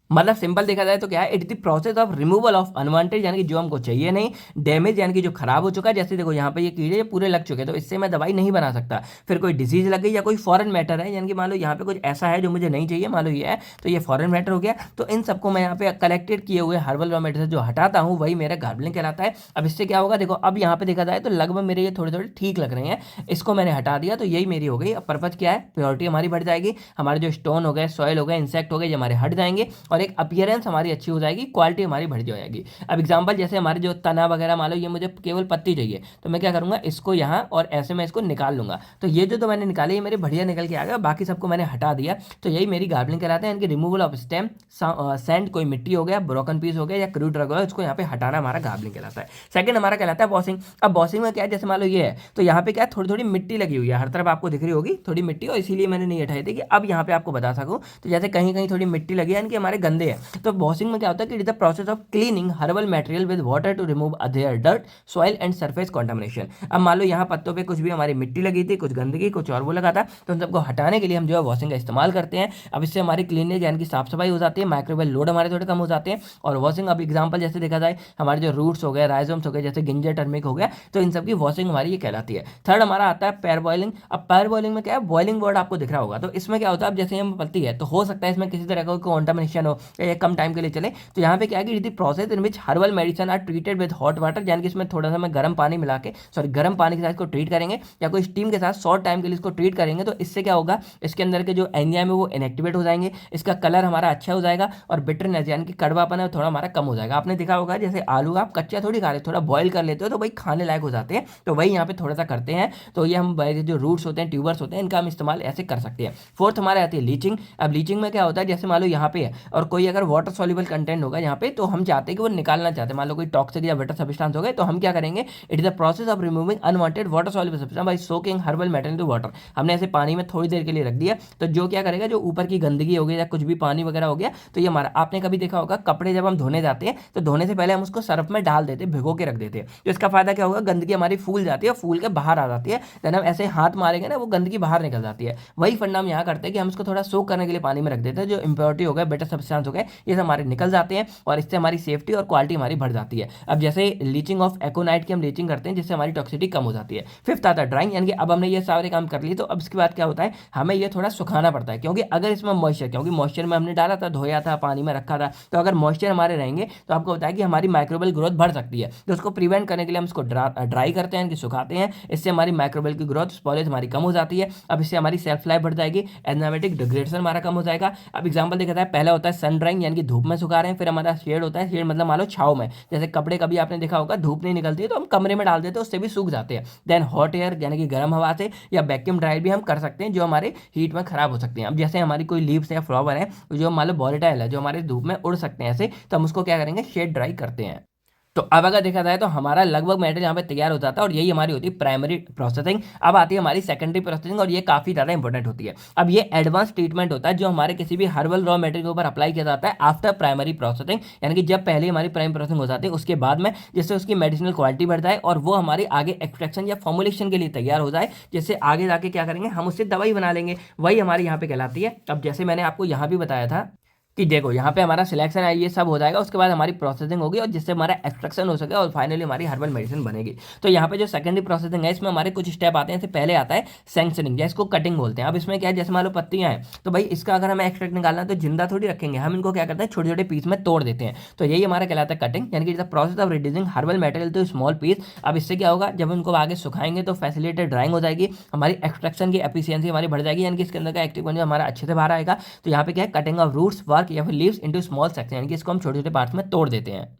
मतलब सिंपल देखा जाए तो क्या है, it is the process of removal of unwanted, यानी कि जो हमको चाहिए नहीं, डैमेज यानी कि जो खराब हो चुका है, जैसे देखो यहाँ पे ये कीड़े पूरे लग चुके हैं तो इससे मैं दवाई नहीं बना सकता, फिर कोई डिजीज लग गई या कोई फॉरेन मैटर है, यानी कि मान लो यहाँ पे कुछ ऐसा है जो मुझे नहीं चाहिए, मान लो ये है तो ये फॉरेन मैटर हो गया, तो इन सबको मैं यहाँ पे कलेक्टेड किए हुए हर्बल रॉ मटेरियल जो हटाता हूँ वही मेरा गार्बलिंग कहलाता है। अब इससे क्या होगा, देखो अब यहाँ पे देखा जाए तो लगभग मेरे ये थोड़े थोड़े ठीक लग रहे हैं, इसको मैंने हटा दिया तो यही मेरी हो गई। अब पर्पज क्या है, प्योरिटी हमारी बढ़ जाएगी, हमारे जो स्टोन हो गए, सॉइल हो गए, इंसेक्ट हो गए, ये हमारे हट जाएंगे और एक अपीयरेंस हमारी अच्छी हो जाएगी, क्वालिटी हमारी बढ़ जाएगी। अब एग्जांपल जैसे हमारे जो तना वगैरह मान लो ये मुझे केवल पत्ती चाहिए तो मैं क्या करूंगा, इसको यहाँ और ऐसे मैं इसको निकाल लूंगा, तो ये जो तो मैंने निकाले ये मेरे बढ़िया निकल के आ गया, बाकी सबको मैंने हटा दिया, तो यही मेरी गार्बलिंग कहलाते हैं। इनकी रिमूवल ऑफ स्टेम, सैंड, कोई मिट्टी हो गया, ब्रोकन पीस हो गया या क्रूड ड्रग हो गया, उसको यहाँ पे हटाना हमारा गार्बलिंग कहलाता है। सेकंड हमारा कहलाता है वॉशिंग। अब वॉशिंग में क्या है, जैसे मान लो ये है तो यहाँ पे क्या है, थोड़ी थोड़ी मिट्टी लगी हुई है, हर तरफ आपको दिख रही होगी थोड़ी मिट्टी, और इसीलिए मैंने नहीं हटाई थी कि अब यहाँ पे आपको बता सकूँ। तो जैसे कहीं कहीं थोड़ी मिट्टी लगी है, इनके हमारे गंदे हैं, तो वॉशिंग में क्या होता है कि it is the process of cleaning herbal material with water to remove their dirt, soil and surface contamination. अब मान लो यहाँ पत्तों पे कुछ भी हमारी मिट्टी लगी थी, कुछ गंदगी, कुछ और वो लगा था, तो उन सबको हटाने के लिए हम जो है वॉशिंग का इस्तेमाल करते हैं। अब इससे हमारी क्लीनेज यानी कि साफ सफाई हो जाती है, माइक्रोवेल लोड हमारे थोड़े कम हो जाते हैं। और वॉशिंग, अब एग्जाम्पल जैसे देखा जाए हमारे जो रूट्स हो गए, राइजोम्स हो गए, जैसे गिंजर, टर्मिक हो गया, तो इन सबकी वॉशिंग हमारी ये कहलाती है। थर्ड हमारा आता है पैर बॉइलिंग। अब पैर बॉइलिंग में क्या है, बॉइलिंग वर्ड आपको दिख रहा होगा, तो इसमें क्या होता है, अब जैसे हम पत्ती है तो हो सकता है इसमें किसी तरह का कॉन्टामिनेशन हो या कम टाइम के लिए चले, तो यहाँ पे क्या है कि process in which herbal medicine are treated with hot water, यानी कि इसमें थोड़ा सा मैं गर्म पानी मिला के, सॉरी गर्म पानी के साथ इसको ट्रीट करेंगे या कोई स्टीम के साथ शॉर्ट टाइम के लिए इसको ट्रीट करेंगे, तो इससे क्या होगा, इसके अंदर के जो एंजाइम है वो इनएक्टिवेट हो जाएंगे, इसका कलर हमारा अच्छा हो जाएगा और बिटरनेस यानी कि कड़वापन है थोड़ा हमारा कम हो जाएगा। आपने देखा होगा जैसे आलू आप कच्चा थोड़ी खा रहे, थोड़ा बॉयल कर लेते हो तो भाई खाने लायक हो जाते हैं, तो वही यहाँ पे थोड़ा सा करते हैं। तो ये हम जो रूट्स होते हैं, ट्यूबर्स होते हैं, इनका हम इस्तेमाल ऐसे कर सकते हैं। फोर्थ हमारे आती है लीचिंग। अब लीचिंग में क्या होता है, जैसे मान लो यहाँ पे है और कोई अगर वाटर सॉल्युबल कंटेंट होगा यहाँ पे, तो हम चाहते हैं कि वो निकालना चाहते हैं, मान लो कोई टॉक्सिक या वाटर सब्सटेंस हो गए, तो हम क्या करेंगे, it is the process of removing unwanted water soluble substance by soaking herbal material to water. हमने ऐसे पानी में थोड़ी देर के लिए रख दिया, तो जो क्या करेगा, जो ऊपर की गंदगी हो गई या कुछ भी पानी वगैरह हो गया, तो ये हमारा, आपने कभी देखा होगा कपड़े जब हम धोने जाते हैं तो धोने से पहले हम उसको सर्फ में डाल देते हैं, भिगो के रख देते हैं, तो इसका फायदा क्या होगा, गंदगी हमारी फूल जाती है, फूल के बाहर आ जाती है, देन हम ऐसे हाथ मारेंगे ना वो गंदगी बाहर निकल जाती है। वही फंडा हम यहाँ करते हैं कि हम इसको थोड़ा सोक करने के लिए पानी में रख देते हैं, जो इंप्योरिटी हो गए, बेटर सब्सटेंस हो गए, ये हमारे निकल जाते हैं और इससे हमारी सेफ्टी और क्वालिटी हमारी बढ़ जाती है। अब जैसे लीचिंग ऑफ एकोनाइट की हम लीचिंग करते हैं जिससे हमारी टॉक्सिसिटी कम हो जाती है। फिफ्थ आता है ड्राइंग, यानी कि अब हमने ये सारे काम कर लिए, तो अब इसके बाद क्या होता है, हमें ये थोड़ा सुखाना पड़ता है, क्योंकि अगर इसमें मॉइस्चर, क्योंकि मॉइस्चर में हमने डाला था, धोया था, पानी में रखा था, तो अगर मॉइस्चर हमारे रहेंगे तो आपको बताया कि हमारी माइक्रोबियल ग्रोथ बढ़ सकती है, तो उसको प्रिवेंट करने के लिए हम इसको ड्राई करते हैं, सुखाते हैं, इससे हमारी माइक्रोबियल की ग्रोथ, स्पॉलेज हमारी कम हो जाती है। अब इससे हमारी सेल्फ लाइफ बढ़ जाएगी, एंजाइमेटिक डिग्रेडेशन हमारा कम हो जाएगा। अब एग्जांपल देखा जाए, पहला होता है सन ड्राइंग, यानी कि धूप में सुखा रहे हैं, फिर हमारा शेड होता है, शेड मतलब मान लो छाव में, जैसे कपड़े कभी आपने देखा होगा धूप नहीं निकलती है तो हम कमरे में डाल देते हैं, उससे भी सूख जाते हैं। देन हॉट एयर यानी कि गर्म हवा से या वैक्यूम ड्राई भी हम कर सकते हैं, जो हमारे हीट में खराब हो सकते हैं। अब जैसे हमारी कोई लीव्स या फ्लावर है जो मान लो वॉलेटाइल है, जो हमारे धूप में उड़ सकते हैं ऐसे, तो हम उसको क्या करेंगे, शेड ड्राई करते हैं। तो अब अगर देखा जाए तो हमारा लगभग मेटेरियल यहाँ पे तैयार हो जाता है और यही हमारी होती है प्राइमरी प्रोसेसिंग। अब आती है हमारी सेकेंडरी प्रोसेसिंग और ये काफ़ी ज़्यादा इंपॉर्टेंट होती है। अब ये एडवांस ट्रीटमेंट होता है जो हमारे किसी भी हर्बल रॉ मेटेरियल के ऊपर अप्लाई किया जाता है आफ्टर प्राइमरी प्रोसेसिंग, यानी कि जब पहले हमारी प्राइम प्रोसेसिंग हो जाती है उसके बाद में, जिससे उसकी मेडिसिनल क्वालिटी बढ़ जाए और वो हमारी आगे एक्सट्रैक्शन या फॉर्मुलेशन के लिए तैयार हो जाए, जिससे आगे जाके क्या करेंगे हम उससे दवाई बना लेंगे, वही हमारी यहाँ पे कहलाती है। अब जैसे मैंने आपको यहाँ भी बताया था कि देखो यहाँ पे हमारा सिलेक्शन है, ये सब हो जाएगा, उसके बाद हमारी प्रोसेसिंग होगी और जिससे हमारा एक्सट्रैक्शन हो सके और फाइनली हमारी हर्बल मेडिसिन बनेगी। तो यहाँ पे जो सेकेंडरी प्रोसेसिंग है इसमें हमारे कुछ स्टेप आते हैं। इससे पहले आता है सैंक्शनिंग, या इसको कटिंग बोलते हैं। अब इसमें क्या है, जैसे मान लो पत्तियां हैं तो भाई इसका अगर हमें एक्सट्रैक्ट निकालना है तो जिंदा थोड़ी रखेंगे, हम इनको क्या करते हैं छोटे छोटे पीस में तोड़ देते हैं। तो यही हमारा कहलाता है कटिंग, यानी कि the process of reducing herbal material to small piece. अब इससे क्या होगा, जब इनको आगे सुखाएंगे तो फैसिलिटेड ड्राइंग हो जाएगी, हमारी एक्सट्रैक्शन की एफिशिएंसी हमारी बढ़ जाएगी, यानी कि इसके अंदर का एक्टिव हमारा अच्छे से बाहर आएगा। तो यहाँ पे क्या है, कटिंग ऑफ रूट्स वर्क या फिर लीव्स इनटू स्मॉल सेक्शन, यानी कि इसको हम छोटे छोटे पार्ट्स में तोड़ देते हैं।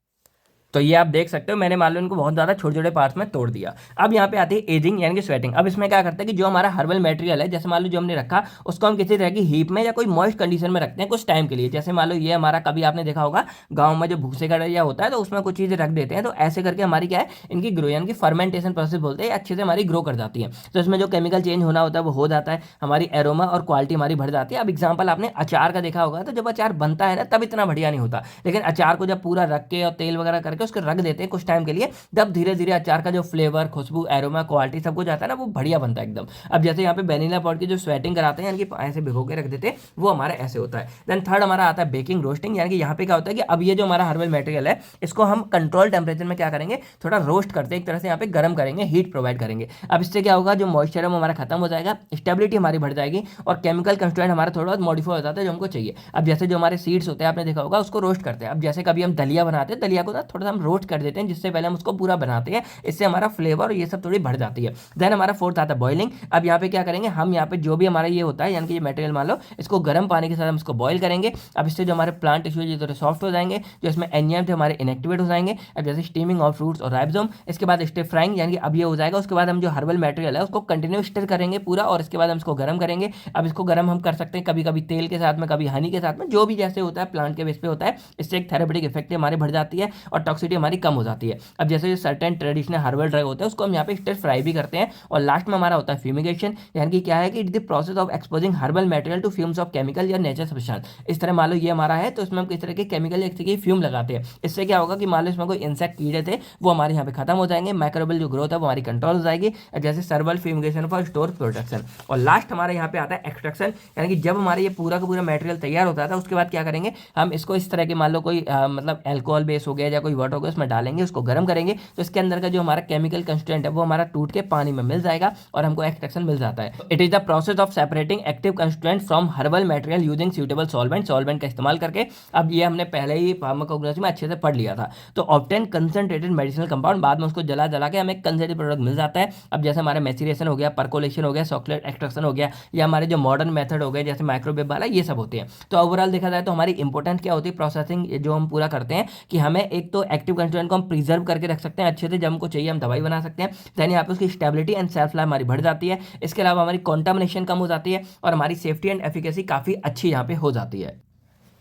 तो ये आप देख सकते हो मैंने मान लो इनको बहुत ज़्यादा छोटे छोटे पार्ट्स में तोड़ दिया। अब यहाँ पे आती है एजिंग यानी कि स्वेटिंग। अब इसमें क्या करते हैं कि जो हमारा हर्बल मटेरियल है, जैसे मान लो जो हमने रखा उसको हम किसी तरह की हीप में या कोई मॉइस्ट कंडीशन में रखते हैं कुछ टाइम के लिए। जैसे मान लो ये हमारा, कभी आपने देखा होगा गाँव में जो भूसे का डरिया होता है तो उसमें कुछ चीज़ें रख देते हैं, तो ऐसे करके हमारी क्या है इनकी ग्रो यानी कि फर्मेंटेशन प्रोसेस बोलते हैं, अच्छे से हमारी ग्रो कर जाती है। तो इसमें जो केमिकल चेंज होना होता है वो हो जाता है, हमारी एरोमा और क्वालिटी हमारी बढ़ जाती है। अब एग्जाम्पल आपने अचार का देखा होगा, तो जब अचार बनता है ना तब इतना बढ़िया नहीं होता, लेकिन अचार को जब पूरा रख के और तेल वगैरह करके उसको रख देते हैं कुछ टाइम के लिए, तब धीरे धीरे अचार का जो फ्लेवर, खुशबू, एरोमा, क्वालिटी सब कुछ आता है ना, वो बढ़िया बनता है एकदम। अब जैसे यहाँ पे वेनिला पॉट की जो स्वेटिंग कराते हैं, यानी कि ऐसे भिगो के रख देते हैं, वो हमारा ऐसे होता है। देन थर्ड हमारा आता है बेकिंग रोस्टिंग, यानी कि यहाँ पे क्या होता है कि अब ये जो हमारा हर्बल मटेरियल है इसको हम कंट्रोल टेम्परेचर में क्या करेंगे, थोड़ा रोस्ट करते हैं, एक तरह से यहाँ पे गर्म करेंगे, हीट प्रोवाइड करेंगे। अब इससे क्या होगा, जो मॉइस्चर है वो हमारा खत्म हो जाएगा, स्टेबिलिटी हमारी बढ़ जाएगी और केमिकल कंस्टेंट हमारा थोड़ा बहुत मॉडिफाई हो जाता है जो हमको चाहिए। अब जैसे जो हमारे सीड्स होते हैं आपने देखा होगा, उसको रोस्ट करते हैं। अब जैसे कभी हम दलिया बनाते हैं, दलिया को ना थोड़ा सा हम रोस्ट कर देते हैं, जिससे पहले हम उसको पूरा बनाते हैं, इससे हमारा फ्लेवर और ये सब थोड़ी बढ़ जाती है। देन हमारा फोर्थ आता है बॉइलिंग। अब यहाँ पे क्या करेंगे हम, यहाँ पे जो भी हमारा ये होता है यानी कि ये मटेरियल मान लो इसको गर्म पानी के साथ हम इसको बॉईल करेंगे। अब इससे जो हमारे प्लांट टिश्यू ये थोड़े सॉफ्ट हो जाएंगे, जो इसमें एंजाइम थे हमारे इनएक्टिवेट हो जाएंगे। अब जैसे स्टीमिंग ऑफ फ्रूट्स और राइबोसोम, इसके बाद स्टिर फ्राइंग, यानी कि अब ये हो जाएगा। उसके बाद हम जो हर्बल मटेरियल है उसको कंटिन्यू स्टिर करेंगे पूरा, और इसके बाद हम इसको गर्म करेंगे। अब इसको गर्म हम कर सकते हैं कभी कभी तेल के साथ में, कभी हनी के साथ में, जो भी जैसे होता है प्लांट के बेस पे होता है। इससे एक थेरेपेटिक इफेक्ट हमारी बढ़ जाती है और टॉक्सिसिटी हमारी कम हो जाती है। अब जैसे सर्टेन ट्रेडिशनल हर्बल ड्रग होते हैं उसको हम यहाँ पे स्टिर फ्राई भी करते हैं। और लास्ट में हमारा होता है फ्यूमिगेशन, यानी कि क्या है कि it the process of exposing herbal material to fumes of chemical या नेचर सब्सटेंस। इस तरह मान लो ये हमारा है तो इसमें हम किस तरह के केमिकल या किसी की फ्यूम लगाते हैं। इससे क्या होगा कि मान लो इसमें कोई इंसेक्ट कीड़े थे वो हमारे यहाँ पे खत्म हो जाएंगे, माइक्रोबियल जो ग्रोथ है वो हमारी कंट्रोल हो जाएगी, जैसे सर्बल फ्यूमिगेशन फॉर स्टोर प्रोटेक्शन। और लास्ट हमारे यहाँ पे आता है एक्सट्रैक्शन, यानी कि जब हमारे ये पूरा का पूरा मटेरियल तैयार होता था उसके बाद क्या करेंगे हम इसको इस तरह के मान लो कोई मतलब एल्कोहल बेस हो गया या कोई वाटर हो गया उसमें डालेंगे, उसको गर्म करेंगे, तो इसके अंदर का जो हमारा केमिकल कंस्टेंट है वो हमारा टूट के पानी में मिल जाएगा और हमको एक्सट्रैक्शन मिल जाता है। It is the process of separating active constant from herbal material using suitable solvent का इस्तेमाल करके। अब ये हमने पहले ही फार्माकोग्नोसी में अच्छे से पढ़ लिया था। तो ऑब्टेन कंसंट्रेटेड मेडिसिनल कंपाउंड, बाद में उसको जला जला के हमें कंसंट्रेटेड प्रोडक्ट मिल जाता है। अब जैसे हमारे मैचुरेशन हो गया, परकोलेशन हो गया, चॉकलेट एक्सट्रैक्शन हो गया, या हमारे जो मॉडर्न मेथड हो गए जैसे माइक्रोवेव वाला, ये सब होते हैं। तो ओवरऑल देखा जाए तो हमारी इंपॉर्टेंट क्या होती है प्रोसेसिंग जो हम पूरा करते हैं कि हमें एक तो एक्टिव कंस्टेंट को हम प्रिजर्व करके रख सकते हैं अच्छे से, जब हमको चाहिए हम दवाई बना सकते हैं। देन यहाँ पे उसकी स्टेबिलिटी एंड सेल्फ लाइफ हमारी बढ़ जाती है। इसके अलावा हमारी कॉन्टामिनेशन कम हो जाती है और हमारी सेफ्टी एंड एफिकेसी काफ़ी अच्छी यहाँ पे हो जाती है।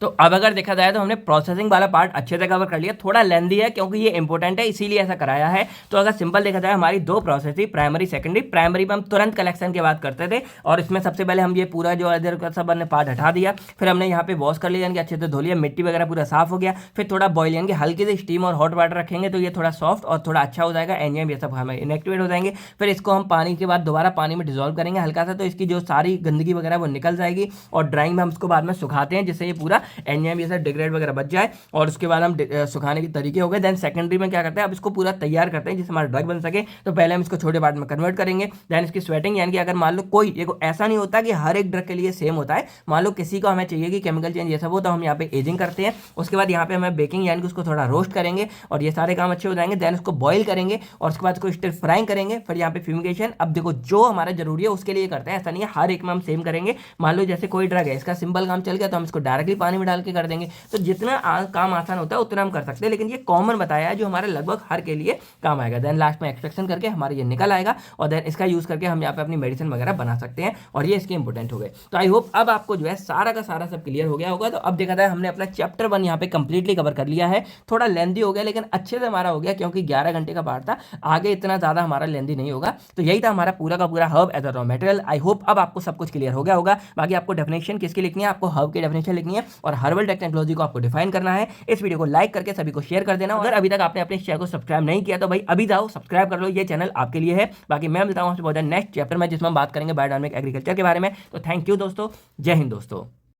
तो अब अगर देखा जाए तो हमने प्रोसेसिंग वाला पार्ट अच्छे से कवर कर लिया। थोड़ा लेंदी है क्योंकि ये इंपॉर्टेंट है इसीलिए ऐसा कराया है। तो अगर सिंपल देखा जाए हमारी दो प्रोसेस थी, प्राइमरी सेकेंडरी। प्राइमरी में हम तुरंत कलेक्शन की बात करते थे और इसमें सबसे पहले हम ये पूरा जो इधर का सब हमने पार्ट हटा दिया, फिर हमने यहाँ पे वॉश कर लिया यानी कि अच्छे से धो लिया, मिट्टी वगैरह पूरा साफ हो गया। फिर थोड़ा बॉयल यानी कि हल्की से स्टीम और हॉट वाटर रखेंगे तो ये थोड़ा सॉफ्ट और थोड़ा अच्छा हो जाएगा, एंजाइम ये सब हमें इनएक्टिवेट हो जाएंगे। फिर इसको हम पानी के बाद दोबारा पानी में डिजोल्व करेंगे हल्का सा, तो इसकी जो सारी गंदगी वगैरह वो निकल जाएगी। और ड्राइंग में हम इसको बाद में सुखाते हैं जिससे ये पूरा एंजाइम ये डिग्रेड वगैरह बच जाए। और उसके बाद हम सुखाने के तरीके हो गए। देन सेकेंडरी में क्या करते हैं, अब इसको पूरा तैयार करते हैं जिससे हमारा ड्रग बन सके। तो पहले हम इसको छोटे पार्ट में कन्वर्ट करेंगे। देन इसकी स्वेटिंग, यानी कि अगर मान लो कोई, ये ऐसा नहीं होता कि हर एक ड्रग के लिए सेम होता है, मान लो किसी को हमें चाहिए कि केमिकल चेंज ये सब हो तो हम यहाँ पे एजिंग करते हैं। उसके बाद यहाँ पे हमें बेकिंग यानी कि उसको थोड़ा रोस्ट करेंगे और ये सारे काम अच्छे हो जाएंगे। देन उसको बॉईल करेंगे और उसके बाद उसको स्टिर फ्राइंग करेंगे। फिर यहाँ पे फ्यूमिगेशन, अब देखो जो हमारा जरूरी है उसके लिए करते हैं, ऐसा नहीं है हर एक में हम सेम करेंगे। मान लो जैसे कोई ड्रग है इसका सिंपल काम चल गया तो हम इसको डायरेक्टली पानी पानी में डाल के कर देंगे। तो जितना काम आसान होता है उतना हम कर सकते हैं, लेकिन ये कॉमन बताया है जो हमारे लगभग हर के लिए काम आएगा। देन लास्ट में एक्सट्रैक्शन करके हमारे ये निकल आएगा और देन इसका यूज करके हम यहाँ पे अपनी मेडिसिन वगैरह बना सकते हैं और ये इसके इंपॉर्टेंट हो गए। तो आई होप अब आपको जो है सारा का सारा सब क्लियर हो गया होगा। तो अब देखा जाए हमने अपना चैप्टर 1 यहाँ पे कंप्लीटली कवर कर लिया है। थोड़ा लेंदी हो गया लेकिन अच्छे से हमारा हो गया क्योंकि 11 घंटे का पार्ट था, आगे इतना ज्यादा हमारा लेंदी नहीं होगा। तो यही था हमारा पूरा का पूरा herb as a raw material. I hope अब आपको सब कुछ क्लियर हो गया होगा। बाकी आपको डेफिनेशन किसकी लिखनी है, आपको हर्ब की डेफिनेशन लिखनी है और हर्बल टेक्नोलॉजी को आपको डिफाइन करना है। इस वीडियो को लाइक करके सभी को शेयर कर देना। अगर अभी तक आपने अपने चैनल को सब्सक्राइब नहीं किया तो भाई अभी जाओ सब्सक्राइब कर लो, ये चैनल आपके लिए है। बाकी मैं मिलता हूं आपसे बहुत नेक्स्ट चैप्टर में जिसमें हम बात करेंगे बायोडायनामिक एग्रीकल्चर के बारे में। तो थैंक यू दोस्तों, जय हिंद दोस्तों।